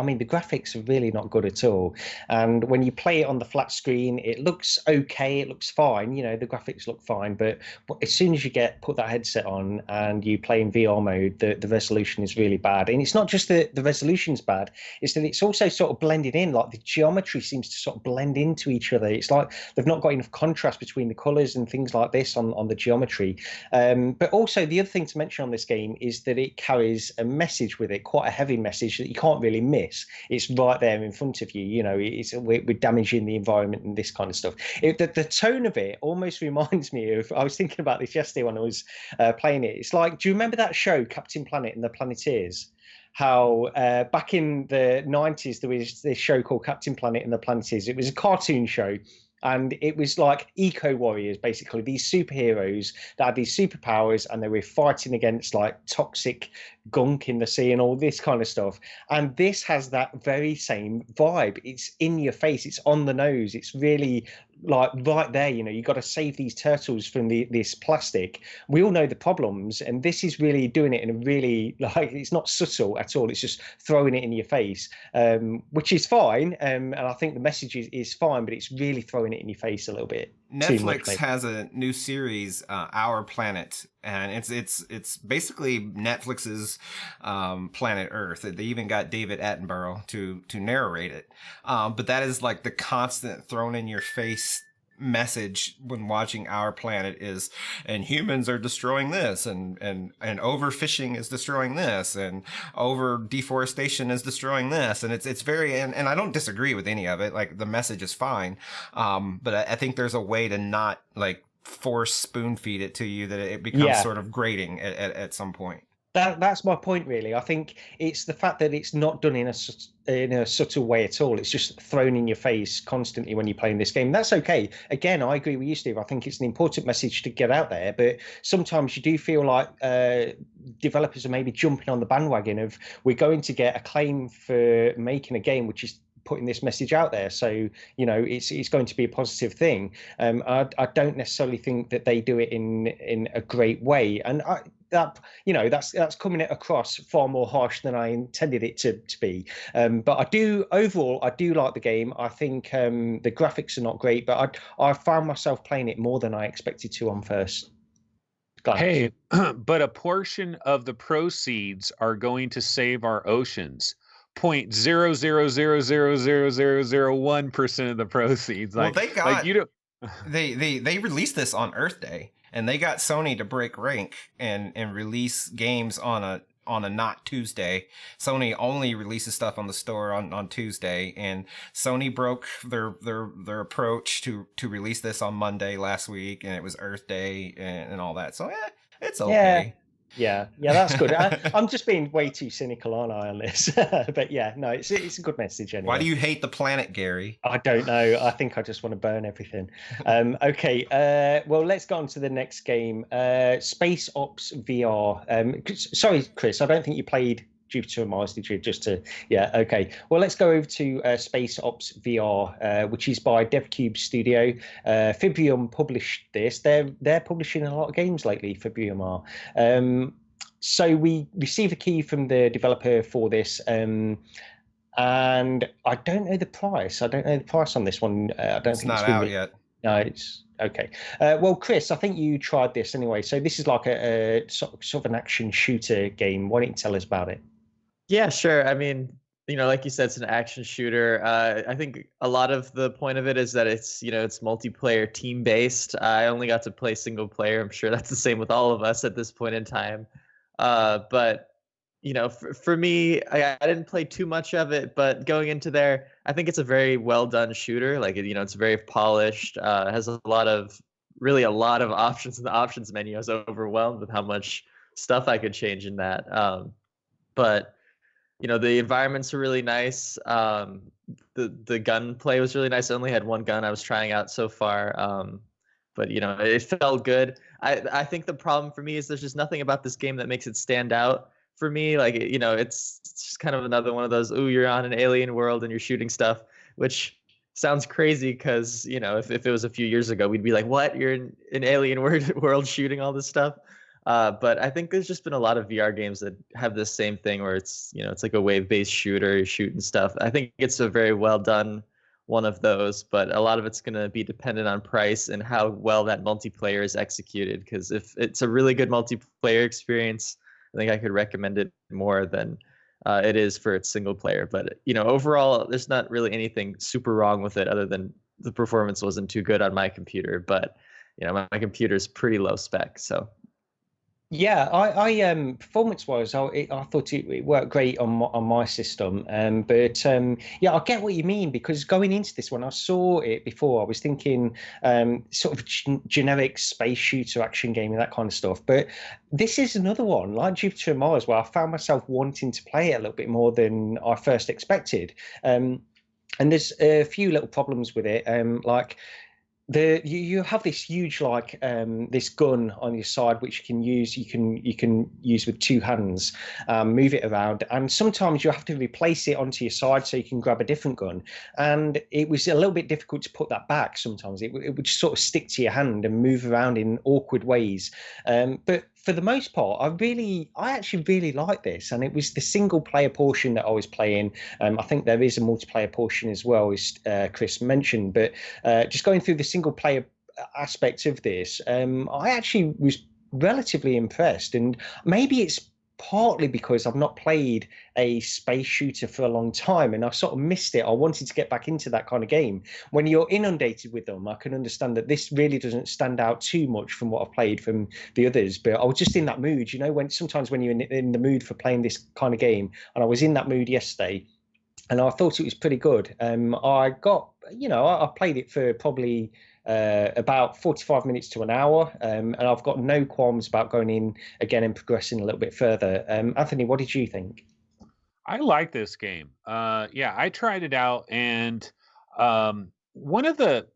mean, the graphics are really not good at all. And when you play it on the flat screen, it looks okay, it looks fine. You know, the graphics look fine, but as soon as you put that headset on and you play in VR mode, the resolution is really bad. And it's not just the resolution's bad; it's that it's also sort of blended in. Like, the geometry seems to sort of blend into each other. It's like they've not got enough contrast between the colors and things like this on the geometry. But also, the other thing to mention on this game is that it carries a message with it, quite a heavy message that you can't really miss. It's right there in front of you. You know, we're damaging the environment and this kind of stuff. The tone of it almost reminds me of, I was thinking about this yesterday when I was playing it. It's like, do you remember that show, Captain Planet and the Planeteers? How back in the 90s there was this show called Captain Planet and the Planeteers. It was a cartoon show, and it was like eco warriors, basically, these superheroes that had these superpowers, and they were fighting against like toxic gunk in the sea and all this kind of stuff. And this has that very same vibe. It's in your face, it's on the nose, it's really like right there. You know, you got to save these turtles from this plastic. We all know the problems, and this is really doing it in a really, like, it's not subtle at all. It's just throwing it in your face, which is fine. And I think the message is fine, but it's really throwing it in your face a little bit. Netflix has a new series, Our Planet, and it's basically Netflix's Planet Earth. They even got David Attenborough to narrate it. But that is like the constant thrown in your face message when watching Our Planet is, and humans are destroying this, and overfishing is destroying this, and over deforestation is destroying this, and it's very, and I don't disagree with any of it. Like, the message is fine, but I think there's a way to not like force spoon feed it to you that it becomes sort of grating at some point. That's my point, really. I think it's the fact that it's not done in a subtle way at all. It's just thrown in your face constantly when you're playing this game. That's okay. Again, I agree with you, Steve. I think it's an important message to get out there, but sometimes you do feel like developers are maybe jumping on the bandwagon of we're going to get acclaim for making a game which is putting this message out there, so it's going to be a positive thing. I don't necessarily think that they do it in a great way, and that's coming across far more harsh than I intended it to be. But I do like the game. I think the graphics are not great, but I found myself playing it more than I expected to on first glance. Hey, but a portion of the proceeds are going to save our oceans. 0.0000001% of the proceeds. Well, they got you don't. they released this on Earth Day, and they got Sony to break rank and release games on a not Tuesday. Sony only releases stuff on the store on Tuesday, and Sony broke their approach to release this on Monday last week, and it was Earth Day and all that. So it's okay. Yeah, that's good. I'm just being way too cynical, aren't I, on this? But yeah, no, it's a good message anyway. Why do you hate the planet, Gary? I don't know. I think I just want to burn everything. Okay, well, let's go on to the next game, Space Ops VR. Sorry, Chris, I don't think you played Jupiter and Mars, did you? Okay. Well, let's go over to Space Ops VR, which is by DevCube Studio. Fibrium published this. They're publishing a lot of games lately. Fibrium are. So we receive a key from the developer for this, and I don't know the price. I don't know the price on this one. I don't it's think not it's out yet. No, it's okay. Well, Chris, I think you tried this anyway. So this is like a sort of an action shooter game. Why don't you tell us about it? Yeah, sure. I mean, like you said, it's an action shooter. I think a lot of the point of it is that it's multiplayer, team based. I only got to play single player. I'm sure that's the same with all of us at this point in time. But for me, I didn't play too much of it. But going into there, I think it's a very well done shooter. Like it's very polished. It has a lot of options in the options menu. I was overwhelmed with how much stuff I could change in that. But the environments are really nice. The gunplay was really nice. I only had one gun I was trying out so far, but it felt good. I think the problem for me is there's just nothing about this game that makes it stand out for me. Like it's just kind of another one of those, ooh, you're on an alien world and you're shooting stuff, which sounds crazy because if it was a few years ago, we'd be like, what? You're in an alien world shooting all this stuff. But I think there's just been a lot of VR games that have this same thing where it's like a wave-based shooter, you're shooting stuff. I think it's a very well done one of those, but a lot of it's going to be dependent on price and how well that multiplayer is executed. Because if it's a really good multiplayer experience, I think I could recommend it more than it is for its single player. But overall, there's not really anything super wrong with it other than the performance wasn't too good on my computer. But my computer's pretty low spec, so. Yeah, I performance-wise, I thought it worked great on my system. But yeah, I get what you mean, because going into this, when I saw it before, I was thinking sort of generic space shooter action game and that kind of stuff. But this is another one, like Jupiter and Mars, where I found myself wanting to play it a little bit more than I first expected. And there's a few little problems with it, like. You have this huge this gun on your side which you can use with two hands, move it around, and sometimes you have to replace it onto your side so you can grab a different gun, and it was a little bit difficult to put that back. Sometimes it would just sort of stick to your hand and move around in awkward ways, but for the most part, I actually really like this, and it was the single player portion that I was playing. I think there is a multiplayer portion as well, as Chris mentioned, but just going through the single player aspect of this, I actually was relatively impressed, and maybe it's partly because I've not played a space shooter for a long time and I sort of missed it. I wanted to get back into that kind of game. When you're inundated with them, I can understand that this really doesn't stand out too much from what I've played from the others, but I was just in that mood, when sometimes when you're in the mood for playing this kind of game, and I was in that mood yesterday. and I thought it was pretty good. I got, I played it for probably about 45 minutes to an hour, and I've got no qualms about going in again and progressing a little bit further. Anthony, what did you think? I like this game. Yeah, I tried it out, and one of the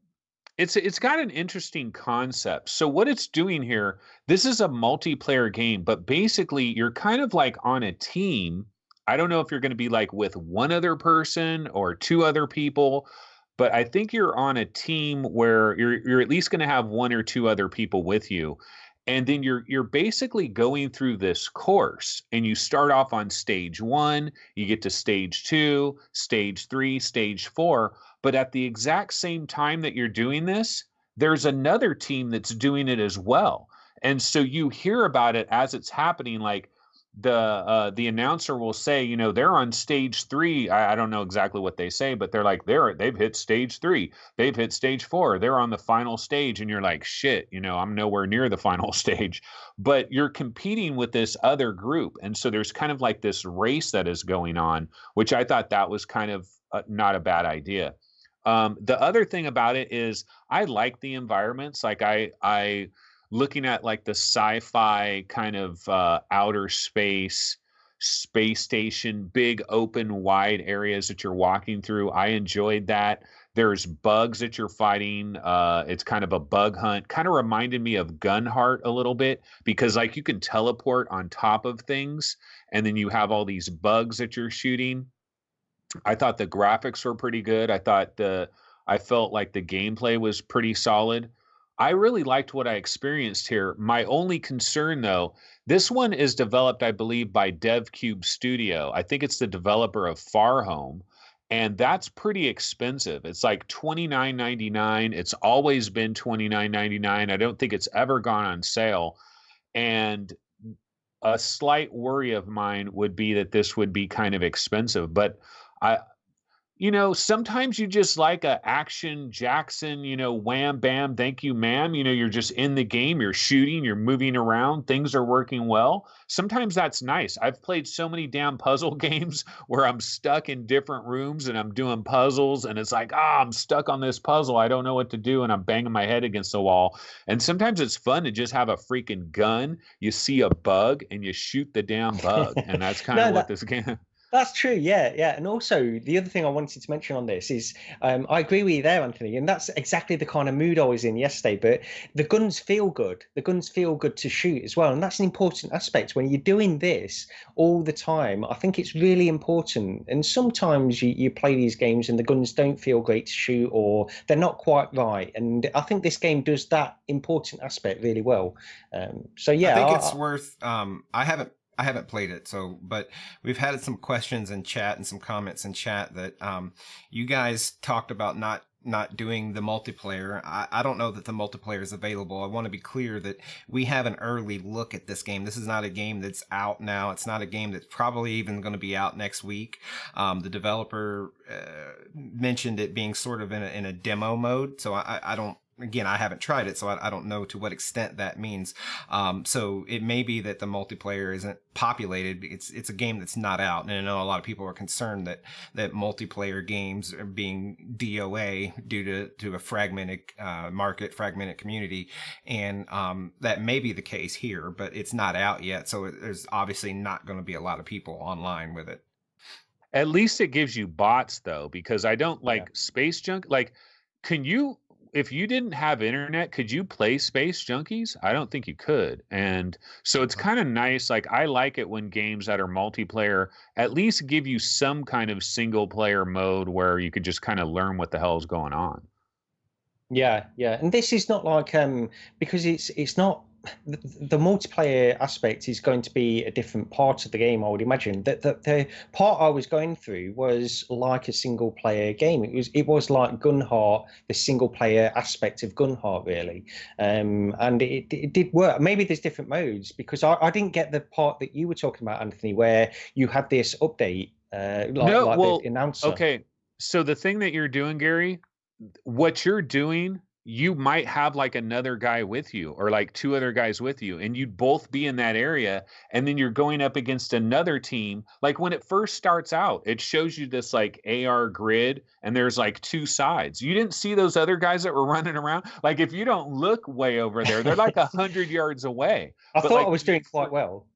it's got an interesting concept. So what it's doing here, this is a multiplayer game, but basically you're kind of like on a team. I don't know if you're going to be like with one other person or two other people, but I think you're on a team where you're at least going to have one or two other people with you. And then you're basically going through this course, and you start off on stage 1, you get to stage 2, stage 3, stage 4, but at the exact same time that you're doing this, there's another team that's doing it as well. And so you hear about it as it's happening. Like the announcer will say, they're on stage 3. I don't know exactly what they say, but they're like, they've hit stage 3, they've hit stage 4, they're on the final stage. And you're like, shit, I'm nowhere near the final stage, but you're competing with this other group. And so there's kind of like this race that is going on, which I thought that was kind of not a bad idea. The other thing about it is I like the environments. Like I looking at like the sci-fi kind of outer space station, big open wide areas that you're walking through. I enjoyed that. There's bugs that you're fighting. It's kind of a bug hunt. Kind of reminded me of Gunheart a little bit, because like you can teleport on top of things, and then you have all these bugs that you're shooting. I thought the graphics were pretty good. I felt like the gameplay was pretty solid. I really liked what I experienced here. My only concern, though, this one is developed, I believe, by DevCube Studio. I think it's the developer of Far Home, and that's pretty expensive. It's like $29.99. It's always been $29.99. I don't think it's ever gone on sale. And a slight worry of mine would be that this would be kind of expensive, but I, sometimes you just like a action Jackson, wham, bam, thank you, ma'am. You're just in the game, you're shooting, you're moving around, things are working well. Sometimes that's nice. I've played so many damn puzzle games where I'm stuck in different rooms and I'm doing puzzles, and it's like, I'm stuck on this puzzle, I don't know what to do, and I'm banging my head against the wall. And sometimes it's fun to just have a freaking gun. You see a bug and you shoot the damn bug, and that's kind of what this game. That's true, yeah, yeah. And also, the other thing I wanted to mention on this is, I agree with you there, Anthony, and that's exactly the kind of mood I was in yesterday. But the guns feel good. The guns feel good to shoot as well, and that's an important aspect when you're doing this all the time. I think it's really important. And sometimes you play these games and the guns don't feel great to shoot, or they're not quite right. And I think this game does that important aspect really well. So yeah, I think it's worth. I haven't played it, but we've had some questions in chat and some comments in chat that you guys talked about not doing the multiplayer. I don't know that the multiplayer is available. I want to be clear that we have an early look at this game. This is not a game that's out now. It's not a game that's probably even going to be out next week. The developer mentioned it being sort of in a demo mode, so I don't. Again, I haven't tried it, so I don't know to what extent that means. So it may be that the multiplayer isn't populated. It's a game that's not out, and I know a lot of people are concerned that multiplayer games are being DOA due to a fragmented market, fragmented community, and that may be the case here, but it's not out yet, so there's obviously not going to be a lot of people online with it. At least it gives you bots, though, because I don't like Space Junk. Like, can you? If you didn't have internet, could you play Space Junkies? I don't think you could. And so it's kind of nice. Like, I like it when games that are multiplayer at least give you some kind of single player mode where you could just kind of learn what the hell is going on. Yeah, yeah. And this is not like because it's not the multiplayer aspect is going to be a different part of the game, I would imagine. That the part I was going through was like a single player game. It was like Gunheart, the single player aspect of Gunheart, really. And it did work. Maybe there's different modes, because I didn't get the part that you were talking about, Anthony, where you had this update the announcer. Okay. So the thing that you're doing, Gary, what you're doing you might have like another guy with you or like two other guys with you, and you'd both be in that area. And then you're going up against another team. Like when it first starts out, it shows you this like AR grid, and there's like two sides. You didn't see those other guys that were running around. Like if you don't look way over there, they're like 100 yards away. I But thought like I was doing quite well.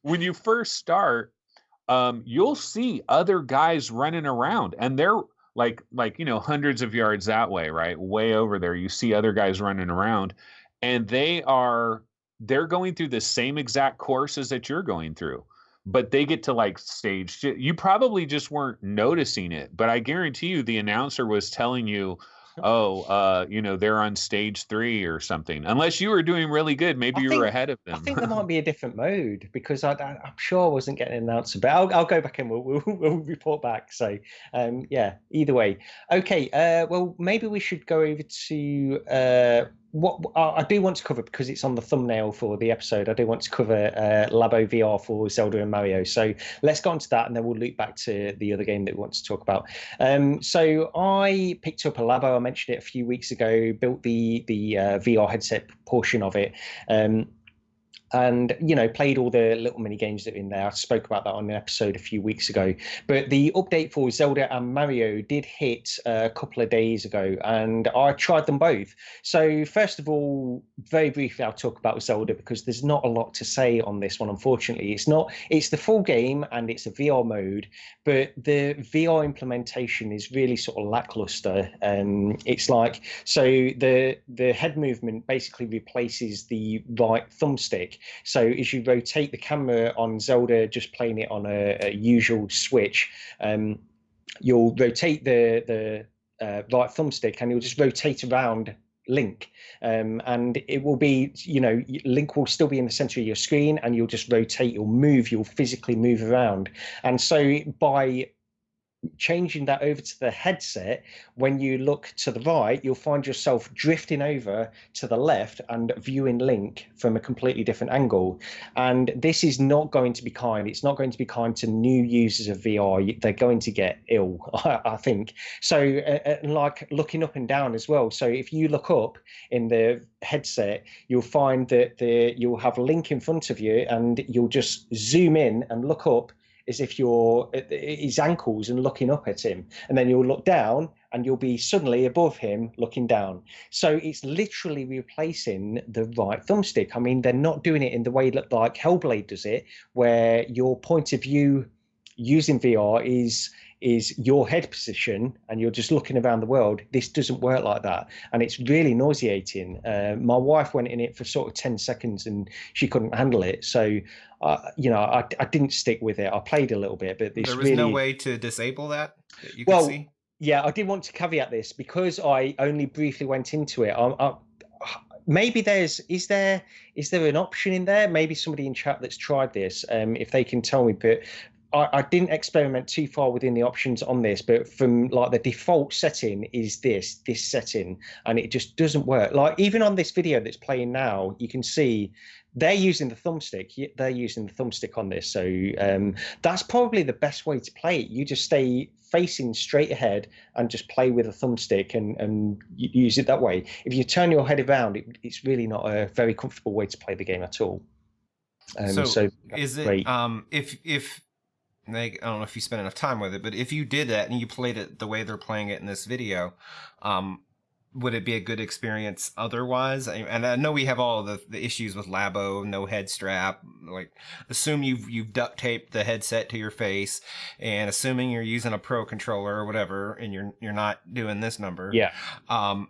when you first start, you'll see other guys running around, and they're like hundreds of yards that way, right? Way over there. You see other guys running around, and they're going through the same exact courses that you're going through, but they get to like stage. You probably just weren't noticing it, but I guarantee you the announcer was telling you, oh, they're on stage 3 or something. Unless you were doing really good, maybe you were ahead of them. I think there might be a different mode, because I'm sure I wasn't getting an answer, but I'll go back and we'll report back. So yeah, either way. Okay, well, maybe we should go over to what I do want to cover, because it's on the thumbnail for the episode. I do want to cover Labo VR for Zelda and Mario. So let's go on to that, and then we'll loop back to the other game that we want to talk about. So I picked up a Labo. I mentioned it a few weeks ago. Built the VR headset portion of it. And played all the little mini games that are in there. I spoke about that on an episode a few weeks ago. But the update for Zelda and Mario did hit a couple of days ago, and I tried them both. So first of all, very briefly, I'll talk about Zelda, because there's not a lot to say on this one, unfortunately. It's the full game and it's a VR mode, but the VR implementation is really sort of lackluster. It's like, so the head movement basically replaces the right thumbstick. So as you rotate the camera on Zelda, just playing it on a usual Switch, you'll rotate the right thumbstick, and you'll just rotate around Link, and it will be, Link will still be in the center of your screen, and you'll just rotate, you'll physically move around. And so by changing that over to the headset, when you look to the right, you'll find yourself drifting over to the left and viewing Link from a completely different angle. And this is not going to be kind. It's not going to be kind to new users of VR. They're going to get ill, I think. So like looking up and down as well. So if you look up in the headset, you'll find that you'll have Link in front of you, and you'll just zoom in and look up as if you're at his ankles and looking up at him. And then you'll look down, and you'll be suddenly above him looking down. So it's literally replacing the right thumbstick. I mean, they're not doing it in the way that like Hellblade does it, where your point of view using VR is your head position, and you're just looking around the world. This doesn't work like that, and it's really nauseating. My wife went in it for sort of 10 seconds, and she couldn't handle it. So, I didn't stick with it. I played a little bit, but there was no way to disable that you could see? Yeah, I did want to caveat this, because I only briefly went into it. Maybe is there an option in there? Maybe somebody in chat that's tried this, if they can tell me, but I didn't experiment too far within the options on this, but from like the default setting is this setting, and it just doesn't work. Like even on this video that's playing now, you can see they're using the thumbstick. They're using the thumbstick on this. So that's probably the best way to play it. You just stay facing straight ahead and just play with a thumbstick and use it that way. If you turn your head around, it's really not a very comfortable way to play the game at all. So is it great. If I don't know if you spent enough time with it, but if you did that and you played it the way they're playing it in this video, would it be a good experience otherwise? And I know we have all the issues with Labo, no head strap. Like, assume you've duct taped the headset to your face, and assuming you're using a Pro controller or whatever, and you're not doing this number. Yeah. How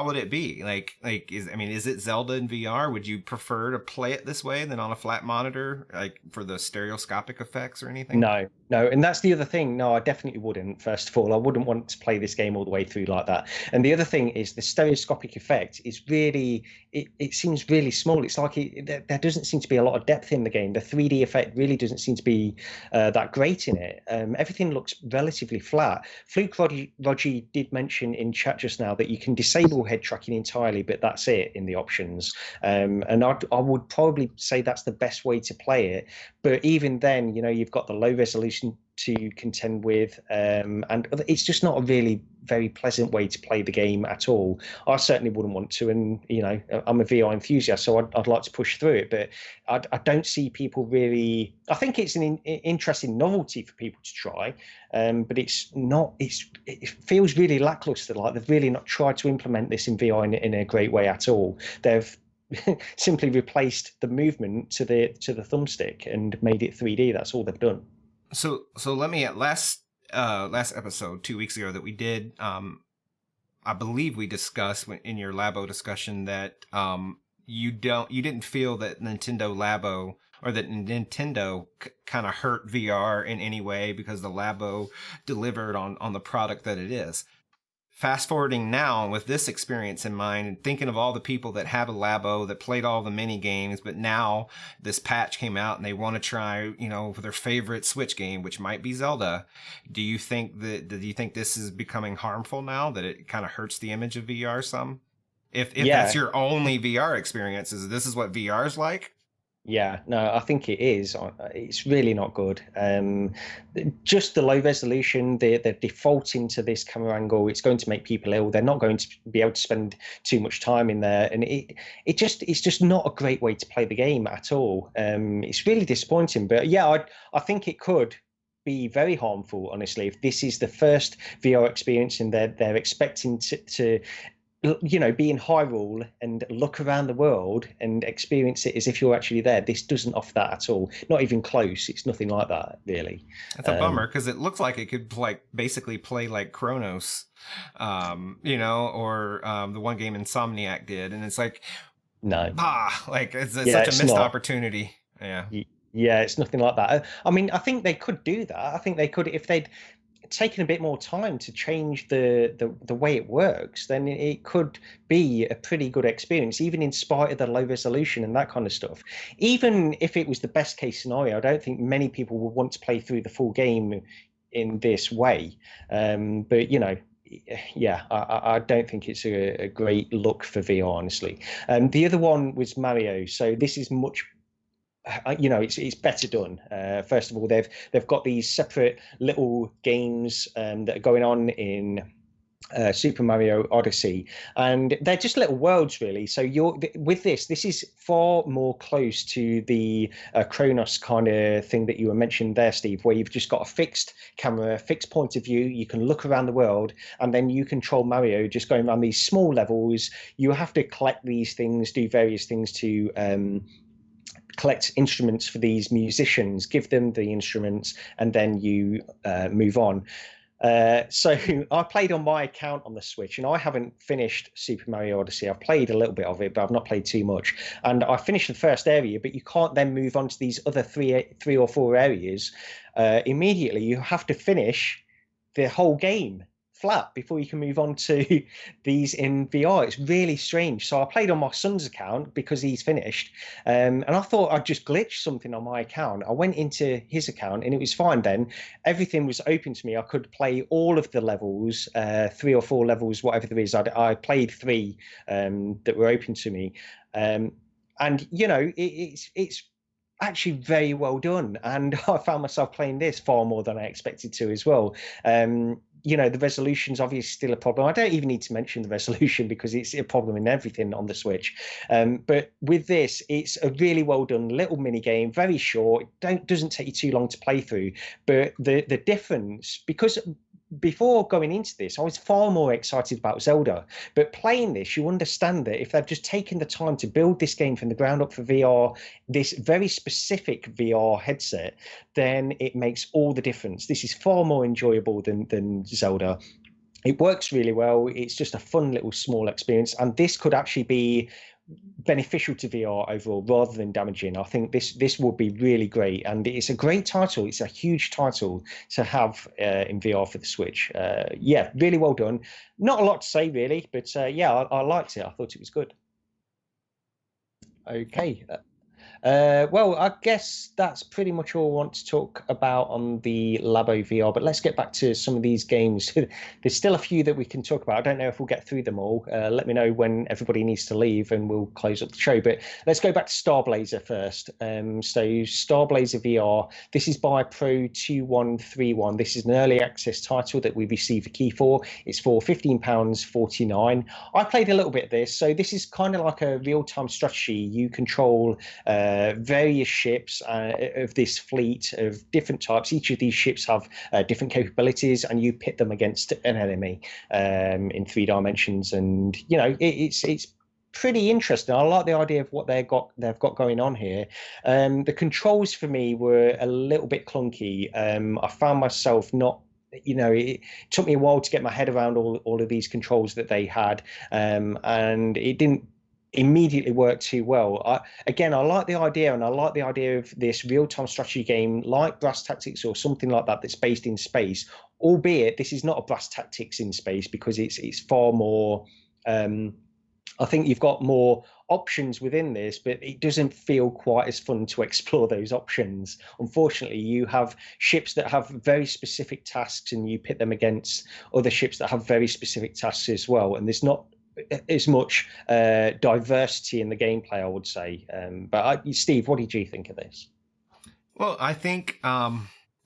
would it be? Is it Zelda in VR? Would you prefer to play it this way than on a flat monitor, like for the stereoscopic effects or anything? No, and that's the other thing. No, I definitely wouldn't. First of all, I wouldn't want to play this game all the way through like that. And the other thing is the stereoscopic effect is really, it seems really small. It's like there doesn't seem to be a lot of depth in the game. The 3D effect really doesn't seem to be that great in it. Everything looks relatively flat. Fluke Roger did mention in chat just now that you can disable head tracking entirely, but that's it in the options. And I would probably say that's the best way to play it. But even then, you've got the low resolution to contend with, and it's just not a really very pleasant way to play the game at all. I certainly wouldn't want to, and I'm a VR enthusiast, so I'd like to push through it, but I don't see people really. I think it's an interesting novelty for people to try, but it's not. It feels really lackluster. Like they've really not tried to implement this in VR in a great way at all. They've simply replaced the movement to the thumbstick and made it 3D. That's all they've done. So let me at last episode 2 weeks ago that we did, I believe we discussed in your Labo discussion that you didn't feel that Nintendo Labo or that Nintendo kind of hurt VR in any way because the Labo delivered on the product that it is. Fast forwarding now with this experience in mind and thinking of all the people that have a Labo that played all the mini games, but now this patch came out and they want to try, for their favorite Switch game, which might be Zelda. Do you think this is becoming harmful now, that it kind of hurts the image of VR some? If that's your only VR experience, this is what VR is like? Yeah, no, I think it is. It's really not good. Just the low resolution, they're defaulting to this camera angle. It's going to make people ill. They're not going to be able to spend too much time in there, and it's just not a great way to play the game at all. It's really disappointing. But yeah, I think it could be very harmful, honestly, if this is the first VR experience and they're expecting to be in Hyrule and look around the world and experience it as if you're actually there. This doesn't offer that at all. Not even close. It's nothing like that, really. That's a bummer, because it looks like it could basically play like Chronos, or the one game Insomniac did, and it's like, no, it's such a missed opportunity. Yeah. Yeah, it's nothing like that. I mean, I think they could do that. I think they could, if they'd taken a bit more time to change the way it works, then it could be a pretty good experience, even in spite of the low resolution and that kind of stuff. Even if it was the best case scenario, I don't think many people would want to play through the full game in this way. But I don't think it's a great look for VR, honestly. The other one was Mario. So this is much it's better done. First of all, they've got these separate little games that are going on in Super Mario Odyssey, and they're just little worlds, really. So with this is far more close to the Chronos kind of thing that you were mentioning there, Steve, where you've just got a fixed camera, fixed point of view. You can look around the world, and then you control Mario just going around these small levels. You have to collect these things, do various things to collect instruments for these musicians, give them the instruments, and then you move on. So I played on my account on the Switch, and I haven't finished Super Mario Odyssey. I've played a little bit of it, but I've not played too much. And I finished the first area, but you can't then move on to these other three or four areas immediately. You have to finish the whole game flat before you can move on to these in VR. It's really strange. So I played on my son's account because he's finished, and I thought I'd just glitched something on my account. I went into his account and it was fine then. Everything was open to me. I could play all of the levels, 3 or 4 levels, whatever there is. I played 3 that were open to me, and it's actually very well done, and I found myself playing this far more than I expected to as well. The resolution's obviously still a problem. I don't even need to mention the resolution because it's a problem in everything on the Switch. But with this, it's a really well done little mini game, very short. Doesn't take you too long to play through. But the difference, because before going into this, I was far more excited about Zelda. But playing this, you understand that if they've just taken the time to build this game from the ground up for VR, this very specific VR headset, then it makes all the difference. This is far more enjoyable than Zelda. It works really well. It's just a fun little small experience. And this could actually be beneficial to VR overall rather than damaging. I think this would be really great, and it's a great title. It's a huge title to have in VR for the Switch. Really well done. Not a lot to say really, but I liked it. I thought it was good. Okay. Well, I guess that's pretty much all I want to talk about on the Labo VR, but let's get back to some of these games. There's still a few that we can talk about. I don't know if we'll get through them all. Let me know when everybody needs to leave and we'll close up the show. But let's go back to Starblazer first. So Starblazer VR, this is by Pro2131. This is an early access title that we received a key for. It's for £15.49. I played a little bit of this. So this is kind of like a real-time strategy. You control various ships of this fleet of different types. Each of these ships have different capabilities, and you pit them against an enemy in 3 dimensions. And you know, it's pretty interesting. I like the idea of what they've got going on here. The controls for me were a little bit clunky. I found myself not. You know, it took me a while to get my head around all of these controls that they had, and it didn't immediately worked too well. I like the idea, and I like the idea of this real-time strategy game like Brass Tactics or something like that that's based in space, albeit this is not a Brass Tactics in space, because it's far more I think you've got more options within this, but it doesn't feel quite as fun to explore those options. Unfortunately, you have ships that have very specific tasks, and you pit them against other ships that have very specific tasks as well, and there's not as much diversity in the gameplay, I would say. But Steve, what did you think of this? Well, I think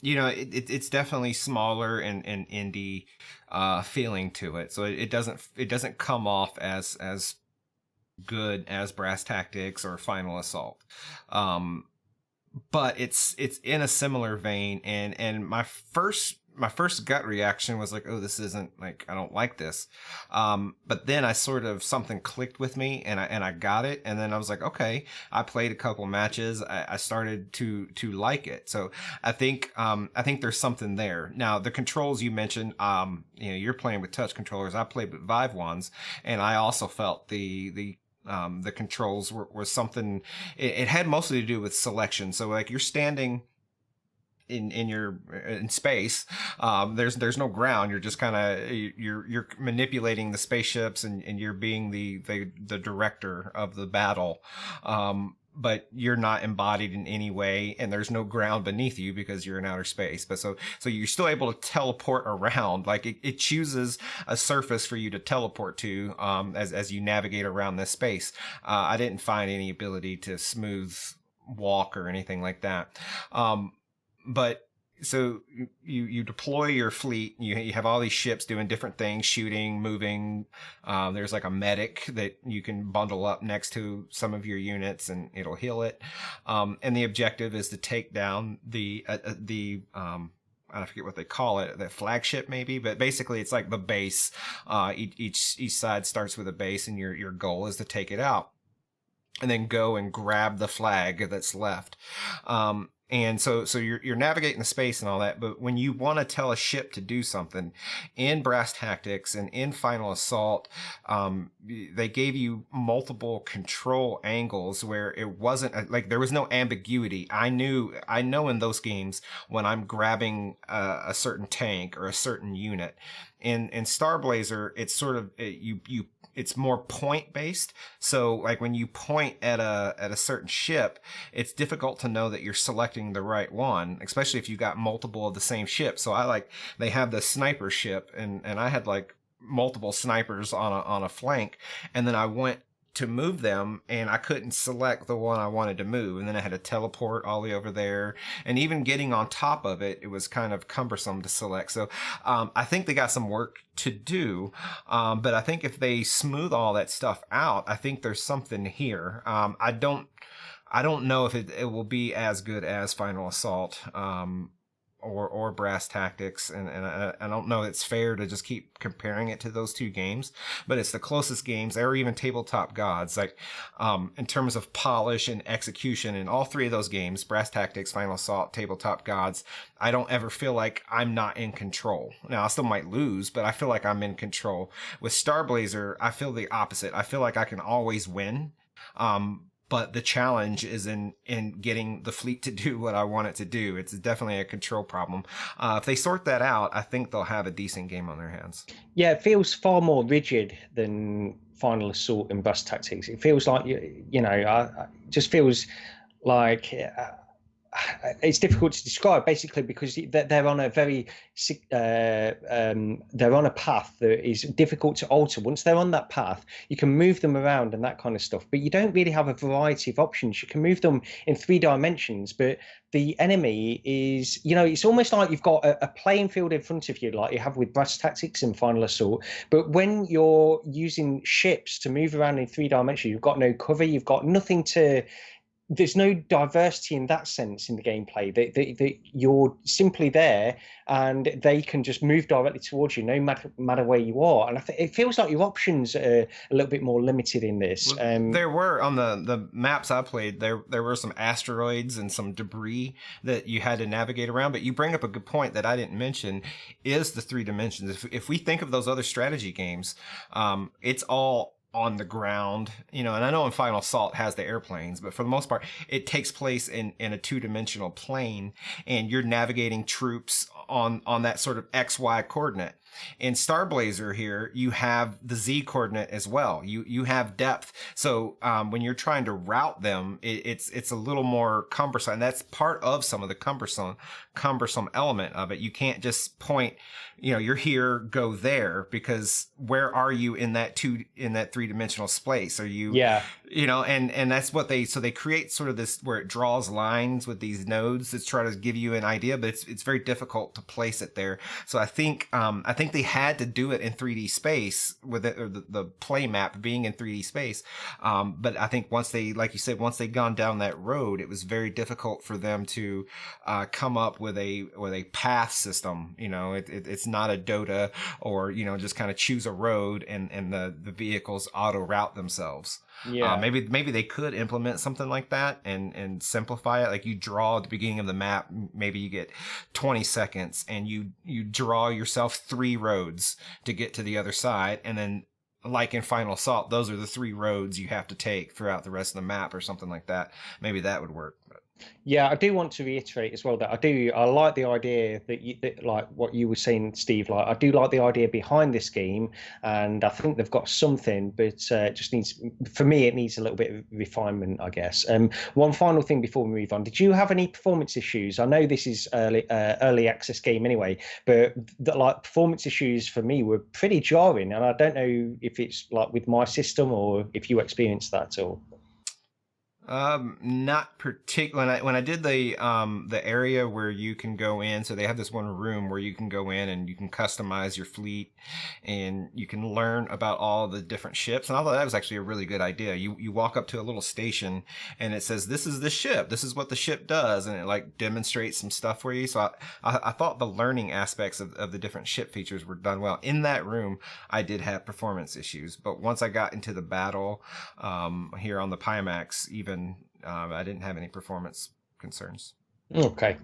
you know, it's definitely smaller and indie feeling to it, so it doesn't come off as good as Brass Tactics or Final Assault, but it's in a similar vein. And my first gut reaction was like, oh, this isn't, like, I don't like this. But then I sort of, something clicked with me, and I got it. And then I was like, okay, I played a couple matches. I started to like it. So I think there's something there. Now, the controls you mentioned, you know, you're playing with touch controllers. I played with Vive ones, and I also felt the controls were something, it had mostly to do with selection. So like, you're standing in space, there's no ground. You're just kind of, you're manipulating the spaceships, and you're being the director of the battle, but you're not embodied in any way, and there's no ground beneath you because you're in outer space. But so you're still able to teleport around. Like, it chooses a surface for you to teleport to as you navigate around this space. I didn't find any ability to smooth walk or anything like that. But so you deploy your fleet. You have all these ships doing different things, shooting, moving. There's like a medic that you can bundle up next to some of your units, and it'll heal it. And the objective is to take down the I forget what they call it, the flagship maybe, but basically it's like the base. Each side starts with a base, and your goal is to take it out, and then go and grab the flag that's left. And so you're navigating the space and all that, but when you want to tell a ship to do something in Brass Tactics and in Final Assault, they gave you multiple control angles where it wasn't like, there was no ambiguity. I know in those games when I'm grabbing a certain tank or a certain unit. In Starblazer, it's sort of, it's more point based. So like, when you point at a certain ship, it's difficult to know that you're selecting the right one, especially if you got multiple of the same ship. So they have the sniper ship, and I had like multiple snipers on a flank, and then I went to move them, and I couldn't select the one I wanted to move, and then I had to teleport all the way over there, and even getting on top of it, it was kind of cumbersome to select. So I think they got some work to do, but I think if they smooth all that stuff out, I think there's something here. I don't know if it will be as good as Final Assault or Brass Tactics, and I don't know it's fair to just keep comparing it to those two games, but it's the closest games, or even Tabletop Gods, like in terms of polish and execution in all three of those games, Brass Tactics, Final Assault, Tabletop Gods, I don't ever feel like I'm not in control. Now, I still might lose, but I feel like I'm in control. With Starblazer, I feel the opposite. I feel like I can always win. But the challenge is in getting the fleet to do what I want it to do. It's definitely a control problem. If they sort that out, I think they'll have a decent game on their hands. Yeah, it feels far more rigid than Final Assault and Brass Tactics. It feels like, it just feels like it's difficult to describe, basically, because they're on a very they're on a path that is difficult to alter. Once they're on that path, you can move them around and that kind of stuff, but you don't really have a variety of options. You can move them in 3 dimensions, but the enemy is, it's almost like you've got a playing field in front of you, like you have with Brass Tactics and Final Assault. But when you're using ships to move around in 3 dimensions, you've got no cover, you've got nothing to. There's no diversity in that sense in the gameplay. That you're simply there, and they can just move directly towards you, no matter where you are. And it feels like your options are a little bit more limited in this. There were on the maps I played. There were some asteroids and some debris that you had to navigate around. But you bring up a good point that I didn't mention, is the 3 dimensions. If we think of those other strategy games, it's all on the ground, and I know in Final Assault has the airplanes, but for the most part, it takes place in a 2-dimensional plane, and you're navigating troops on that sort of XY coordinate. In Starblazer here, you have the Z coordinate as well. You have depth. So when you're trying to route them, it's a little more cumbersome. And that's part of some of the cumbersome element of it. You can't just point, you're here, go there, because where are you in that 3-dimensional space? Are you, and that's what they create sort of this where it draws lines with these nodes to try to give you an idea, but it's very difficult to place it there. So I think they had to do it in 3D space with it, or the play map being in 3D space. But I think once they, like you said, once they'd gone down that road, it was very difficult for them to come up with a path system. It's not a Dota or, just kind of choose a road and the vehicles auto route themselves. Yeah. Maybe they could implement something like that and simplify it. Like you draw at the beginning of the map, maybe you get 20 seconds and you draw yourself 3 roads to get to the other side. And then like in Final Assault, those are the 3 roads you have to take throughout the rest of the map or something like that. Maybe that would work. Yeah, I do want to reiterate as well that I like the idea that like what you were saying, Steve. Like I do like the idea behind this game, and I think they've got something, but it just needs, for me, it needs a little bit of refinement, I guess. One final thing before we move on: did you have any performance issues? I know this is early access game anyway, but like performance issues for me were pretty jarring, and I don't know if it's like with my system or if you experienced that at all. Not particularly. When I did the area where you can go in, so they have this one room where you can go in and you can customize your fleet and you can learn about all the different ships. And I thought that was actually a really good idea. You walk up to a little station and it says, this is the ship. This is what the ship does. And it like demonstrates some stuff for you. So I thought the learning aspects of the different ship features were done well. In that room, I did have performance issues, but once I got into the battle, here on the Pimax, even I didn't have any performance concerns. Okay.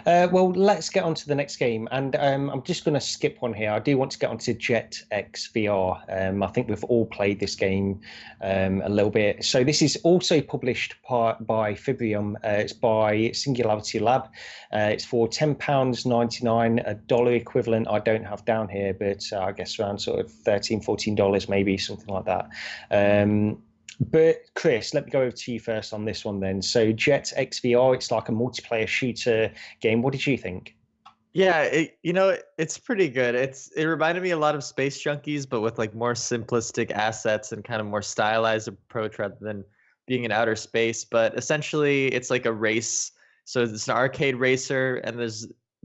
Well, let's get on to the next game, and I'm just going to skip one here. I do want to get onto JetX VR. I think we've all played this game a little bit. So this is also published by Fibrium. It's by Singularity Lab. It's for £10.99, a dollar equivalent. I don't have down here, but I guess around sort of $13-14 maybe, something like that. But Chris, let me go over to you first on this one then. So JetX VR, it's like a multiplayer shooter game. What did you think? Yeah, it's pretty good. It reminded me a lot of Space Junkies, but with like more simplistic assets and kind of more stylized approach rather than being in outer space. But essentially, it's like a race. So it's an arcade racer,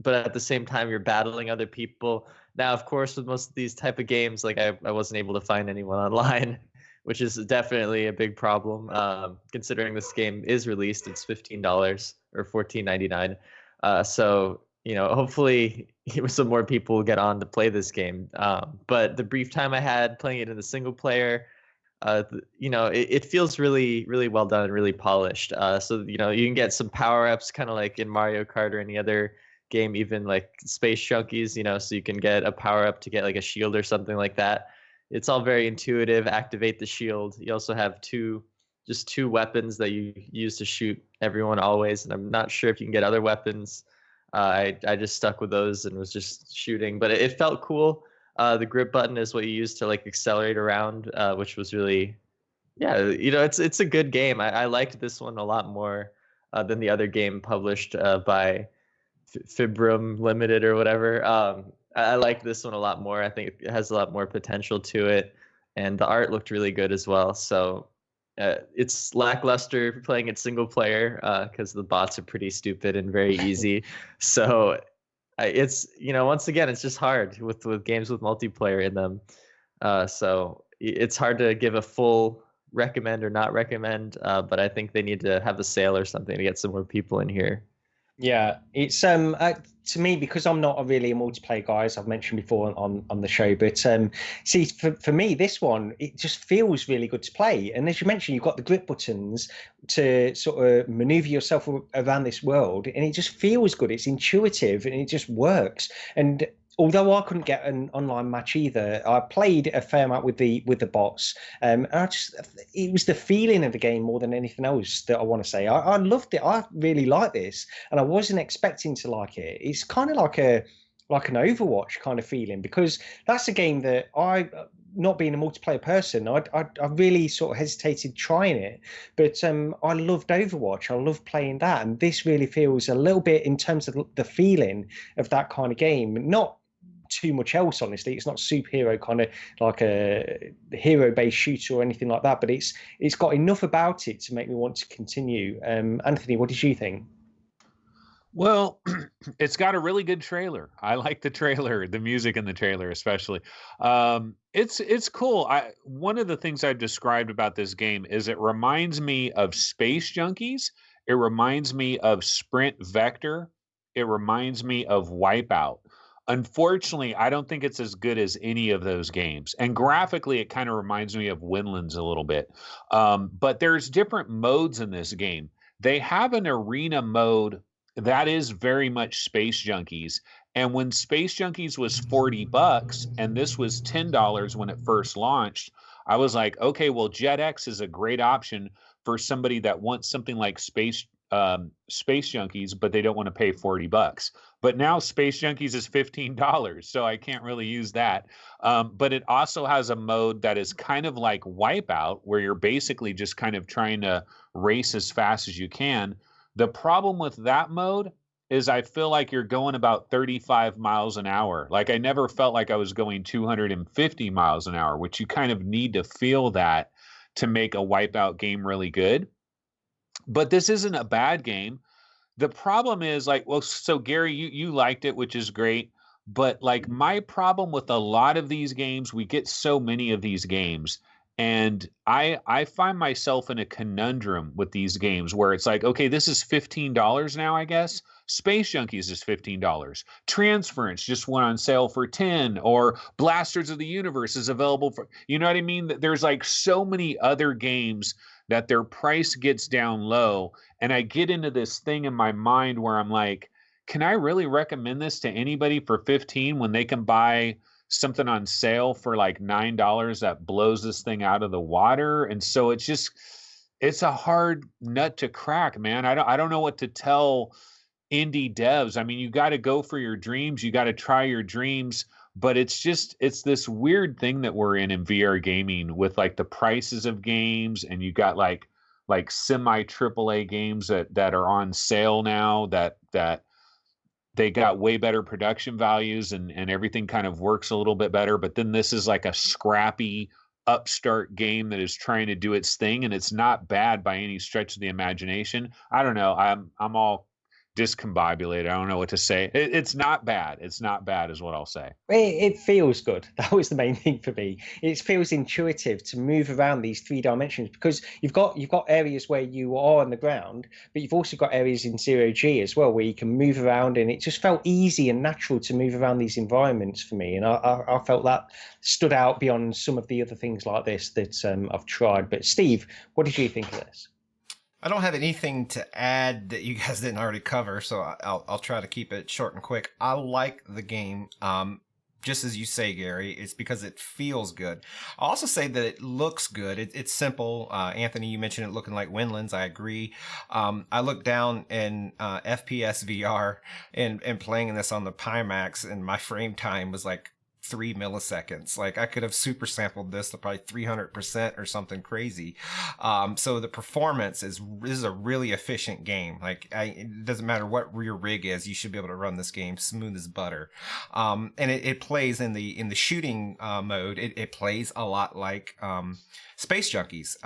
but at the same time, you're battling other people. Now, of course, with most of these type of games, like I wasn't able to find anyone online, which is definitely a big problem, considering this game is released. It's $15 or $14.99. So, hopefully some more people will get on to play this game. But the brief time I had playing it in the single player, it feels really, really well done and really polished. So, you can get some power-ups kind of like in Mario Kart or any other game, even like Space Junkies, so you can get a power-up to get like a shield or something like that. It's all very intuitive. Activate the shield. You also have two weapons that you use to shoot everyone always. And I'm not sure if you can get other weapons. I just stuck with those and was just shooting. But it felt cool. The grip button is what you use to like accelerate around, which was really, it's a good game. I liked this one a lot more than the other game published by Fibrum Limited or whatever. I like this one a lot more. I think it has a lot more potential to it, and the art looked really good as well. So it's lackluster playing it single player because the bots are pretty stupid and very easy. So it's, once again, it's just hard with games with multiplayer in them. So it's hard to give a full recommend or not recommend, but I think they need to have a sale or something to get some more people in here. Yeah, it's to me, because I'm not really a multiplayer guy, as I've mentioned before on the show. But see, for me, this one, it just feels really good to play. And as you mentioned, you've got the grip buttons to sort of maneuver yourself around this world, and it just feels good. It's intuitive and it just works. And although I couldn't get an online match either, I played a fair amount with the bots. And it was the feeling of the game more than anything else that I want to say. I loved it. I really like this, and I wasn't expecting to like it. It's kind of like an Overwatch kind of feeling, because that's a game that not being a multiplayer person, I really sort of hesitated trying it, but I loved Overwatch. I love playing that, and this really feels a little bit, in terms of the feeling of that kind of game, not too much else, honestly. It's not superhero kind of like a hero-based shooter or anything like that, but it's got enough about it to make me want to continue. Anthony, what did you think? Well, it's got a really good trailer. I like the trailer, the music in the trailer especially. It's cool. One of the things I've described about this game is it reminds me of Space Junkies. It reminds me of Sprint Vector. It reminds me of Wipeout. Unfortunately, I don't think it's as good as any of those games. And graphically, it kind of reminds me of Windlands a little bit. But there's different modes in this game. They have an arena mode that is very much Space Junkies. And when Space Junkies was $40 and this was $10 when it first launched, I was like, okay, well, JetX is a great option for somebody that wants something like Space Junkies, but they don't want to pay $40. But now Space Junkies is $15, so I can't really use that. But it also has a mode that is kind of like Wipeout, where you're basically just kind of trying to race as fast as you can. The problem with that mode is I feel like you're going about 35 miles an hour. Like, I never felt like I was going 250 miles an hour, which you kind of need to feel that to make a Wipeout game really good. But this isn't a bad game. The problem is, like, well, so Gary, you liked it, which is great. But like, my problem with a lot of these games, we get so many of these games, and I find myself in a conundrum with these games where it's like, okay, this is $15 now, I guess. Space Junkies is $15. Transference just went on sale for $10, or Blasters of the Universe is available for, you know what I mean? There's like so many other games that their price gets down low. And I get into this thing in my mind where I'm like, can I really recommend this to anybody for 15 when they can buy something on sale for like $9 that blows this thing out of the water? And so it's a hard nut to crack, man. I don't know what to tell indie devs. I mean, you got to go for your dreams. You got to try your dreams. But it's this weird thing that we're in VR gaming with like the prices of games, and you got like semi AAA games that are on sale now that they got way better production values and everything kind of works a little bit better. But then this is like a scrappy upstart game that is trying to do its thing, and it's not bad by any stretch of the imagination. I don't know. I'm all discombobulated. I don't know what to say. It's not bad. It's not bad is what I'll say. It feels good. That was the main thing for me. It feels intuitive to move around these 3 dimensions, because you've got areas where you are on the ground, but you've also got areas in 0G as well where you can move around, and it just felt easy and natural to move around these environments for me. And I felt that stood out beyond some of the other things like this that I've tried. But Steve, what did you think of this? I don't have anything to add that you guys didn't already cover, so I'll try to keep it short and quick. I like the game. Just as you say, Gary, it's because it feels good. I'll also say that it looks good. It's simple. Anthony, you mentioned it looking like Windlands. I agree. I looked down in FPS VR and playing this on the Pimax, and my frame time was like 3 milliseconds. Like I could have super sampled this to probably 300% or something crazy. So the performance this is a really efficient game. Like it doesn't matter what your rig is, you should be able to run this game smooth as butter. And it plays in the shooting mode. It plays a lot like Space Junkies.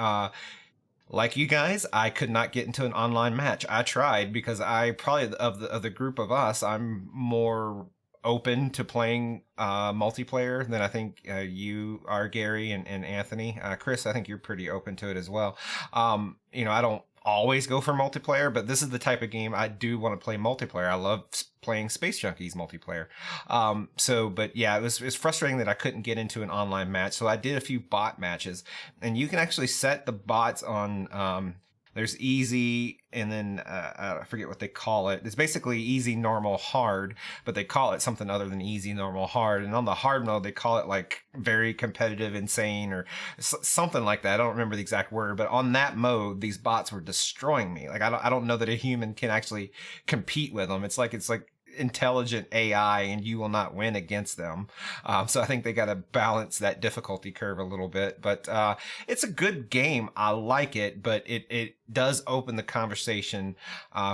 Like you guys, I could not get into an online match. I tried because I probably of the group of us, I'm more open to playing multiplayer than I think you are, Gary and Anthony. Chris, I think you're pretty open to it as well. I don't always go for multiplayer, but this is the type of game I do want to play multiplayer. I love playing Space Junkies multiplayer. But yeah, it was frustrating that I couldn't get into an online match. So I did a few bot matches, and you can actually set the bots on, there's easy, and then I forget what they call it. It's basically easy, normal, hard, but they call it something other than easy, normal, hard. And on the hard mode, they call it like very competitive, insane, or something like that. I don't remember the exact word, but on that mode, these bots were destroying me. Like I don't know that a human can actually compete with them. It's like intelligent AI, and you will not win against them. So I think they got to balance that difficulty curve a little bit, but it's a good game. I like it, but it does open the conversation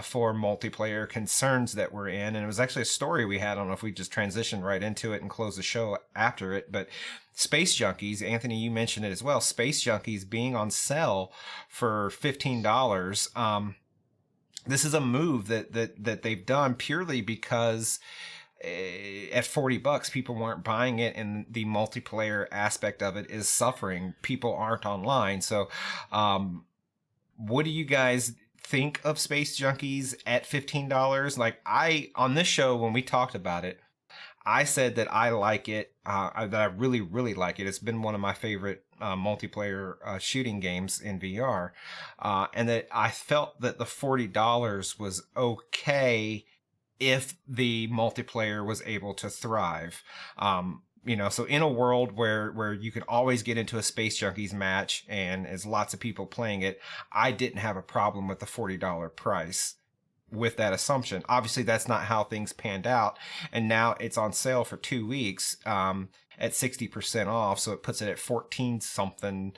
for multiplayer concerns that we're in. And it was actually a story we had. I don't know if we just transitioned right into it and close the show after it, but Space Junkies, Anthony, you mentioned it as well. Space Junkies being on sale for $15. This is a move that they've done purely because at $40 people weren't buying it, and the multiplayer aspect of it is suffering. People aren't online. So what do you guys think of Space Junkies at $15? Like on this show, when we talked about it, I said that I like it, that I really, really like it. It's been one of my favorite multiplayer shooting games in VR, and that I felt that the $40 was okay if the multiplayer was able to thrive. So in a world where you could always get into a Space Junkies match and there's lots of people playing it, I didn't have a problem with the $40 price. With that assumption, obviously that's not how things panned out, and now it's on sale for 2 weeks at 60% off, so it puts it at 14 something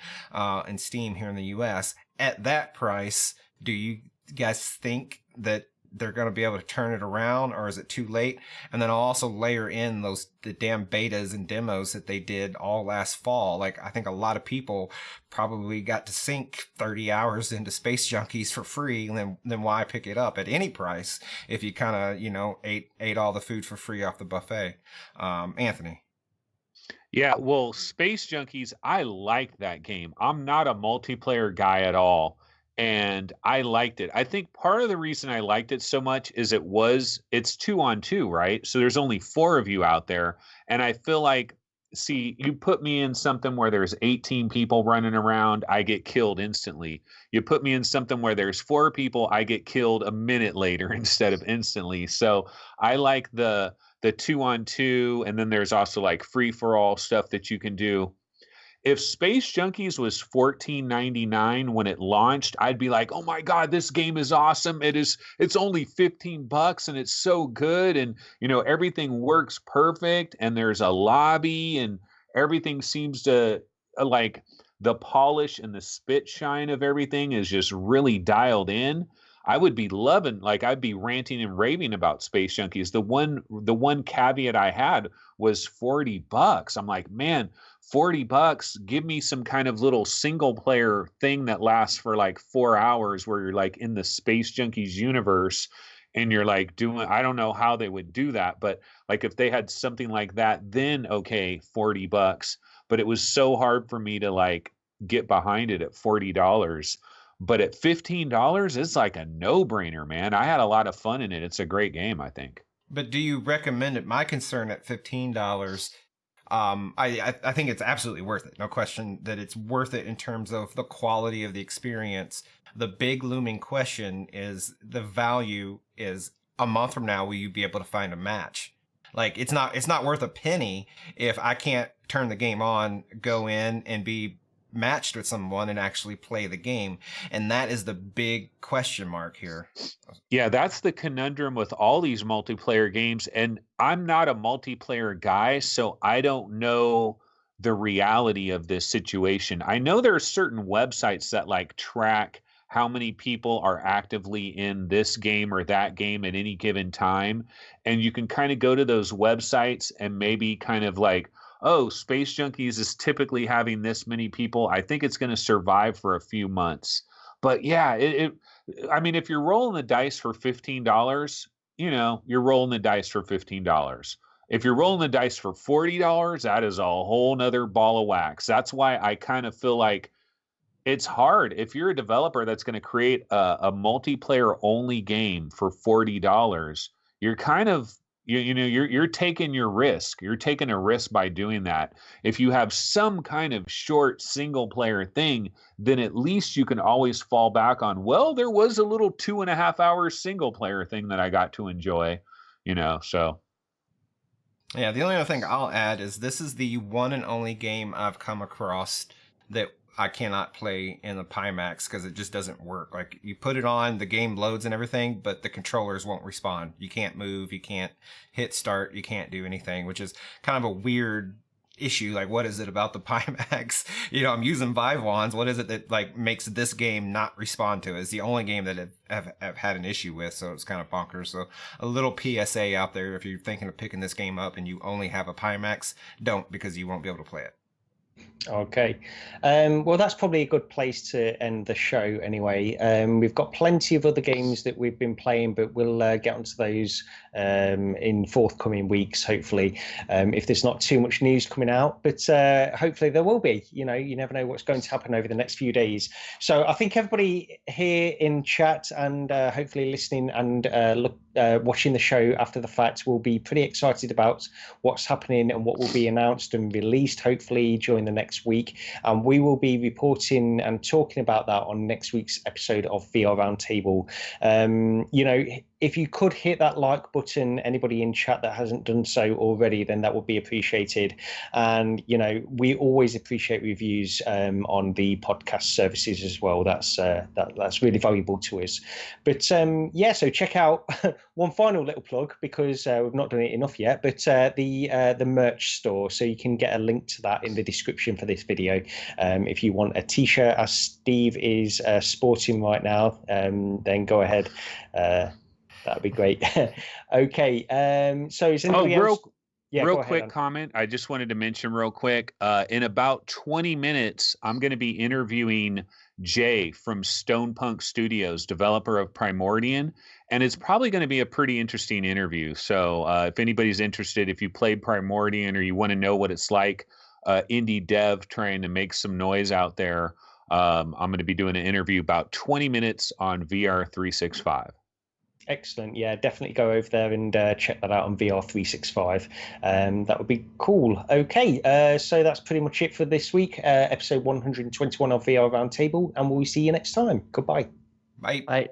in Steam here in the US. At that price, do you guys think that they're going to be able to turn it around, or is it too late? And then I'll also layer in the damn betas and demos that they did all last fall. Like I think a lot of people probably got to sink 30 hours into Space Junkies for free, and then why pick it up at any price if you kind of ate all the food for free off the buffet? Anthony. Yeah, well, Space Junkies, I like that game. I'm not a multiplayer guy at all, and I liked it. I think part of the reason I liked it so much is it's 2-on-2, right? So there's only 4 of you out there, and I feel like, see, you put me in something where there's 18 people running around, I get killed instantly. You put me in something where there's 4 people, I get killed a minute later instead of instantly. So I like the 2-on-2, and then there's also like free for all stuff that you can do. If Space Junkies was $14.99 when it launched, I'd be like, "Oh my God, this game is awesome! It's only $15 and it's so good, and everything works perfect, and there's a lobby, and everything seems to like the polish and the spit shine of everything is just really dialed in." I would be loving, like I'd be ranting and raving about Space Junkies. The one caveat I had was $40. I'm like, man, $40, give me some kind of little single player thing that lasts for like 4 hours where you're like in the Space Junkies universe and you're like doing, I don't know how they would do that, but like if they had something like that, then okay, $40. But it was so hard for me to like get behind it at $40. But at $15, it's like a no-brainer, man. I had a lot of fun in it. It's a great game, I think. But do you recommend it? My concern at $15, I think it's absolutely worth it. No question that it's worth it in terms of the quality of the experience. The big looming question is the value is a month from now, will you be able to find a match? Like it's not worth a penny if I can't turn the game on, go in and be matched with someone and actually play the game. And that is the big question mark here. Yeah, that's the conundrum with all these multiplayer games. And I'm not a multiplayer guy, so I don't know the reality of this situation. I know there are certain websites that like track how many people are actively in this game or that game at any given time. And you can kind of go to those websites and maybe kind of like, oh, Space Junkies is typically having this many people. I think it's going to survive for a few months. But yeah, I mean, if you're rolling the dice for $15, you're rolling the dice for $15. If you're rolling the dice for $40, that is a whole nother ball of wax. That's why I kind of feel like it's hard. If you're a developer that's going to create a multiplayer only game for $40, you're kind of you're taking your risk. You're taking a risk by doing that. If you have some kind of short single player thing, then at least you can always fall back on, well, there was a little 2.5 hours single player thing that I got to enjoy, so. Yeah, the only other thing I'll add is this is the one and only game I've come across that I cannot play in the Pimax because it just doesn't work. Like, you put it on, the game loads and everything, but the controllers won't respond. You can't move, you can't hit start, you can't do anything, which is kind of a weird issue. Like, what is it about the Pimax? I'm using Vive wands. What is it that like makes this game not respond to it? It's the only game that I've had an issue with, so it's kind of bonkers. So a little PSA out there: if you're thinking of picking this game up and you only have a Pimax, don't, because you won't be able to play it. Okay. Well, that's probably a good place to end the show anyway. We've got plenty of other games that we've been playing, but we'll get onto those in forthcoming weeks, hopefully, if there's not too much news coming out. But hopefully there will be. You never know what's going to happen over the next few days. So I think everybody here in chat and hopefully listening and watching the show after the fact will be pretty excited about what's happening and what will be announced and released, hopefully, during the next week. And we will be reporting and talking about that on next week's episode of VR Roundtable. If you could hit that like button, anybody in chat that hasn't done so already, then that would be appreciated. And, we always appreciate reviews on the podcast services as well. That's really valuable to us. But so check out one final little plug, because we've not done it enough yet, but the merch store. So you can get a link to that in the description for this video. If you want a t-shirt, as Steve is sporting right now, then go ahead. That'd be great. Okay. So is anybody else? Yeah, real quick comment. I just wanted to mention real quick. In about 20 minutes, I'm going to be interviewing Jay from Stone Punk Studios, developer of Primordian, and it's probably going to be a pretty interesting interview. So if anybody's interested, if you played Primordian or you want to know what it's like, indie dev trying to make some noise out there, I'm going to be doing an interview about 20 minutes on VR 365. Excellent. Yeah, definitely go over there and check that out on VR 365. That would be cool. Okay, so that's pretty much it for this week, episode 121 of VR Roundtable, and we'll see you next time. Goodbye. Bye. Bye.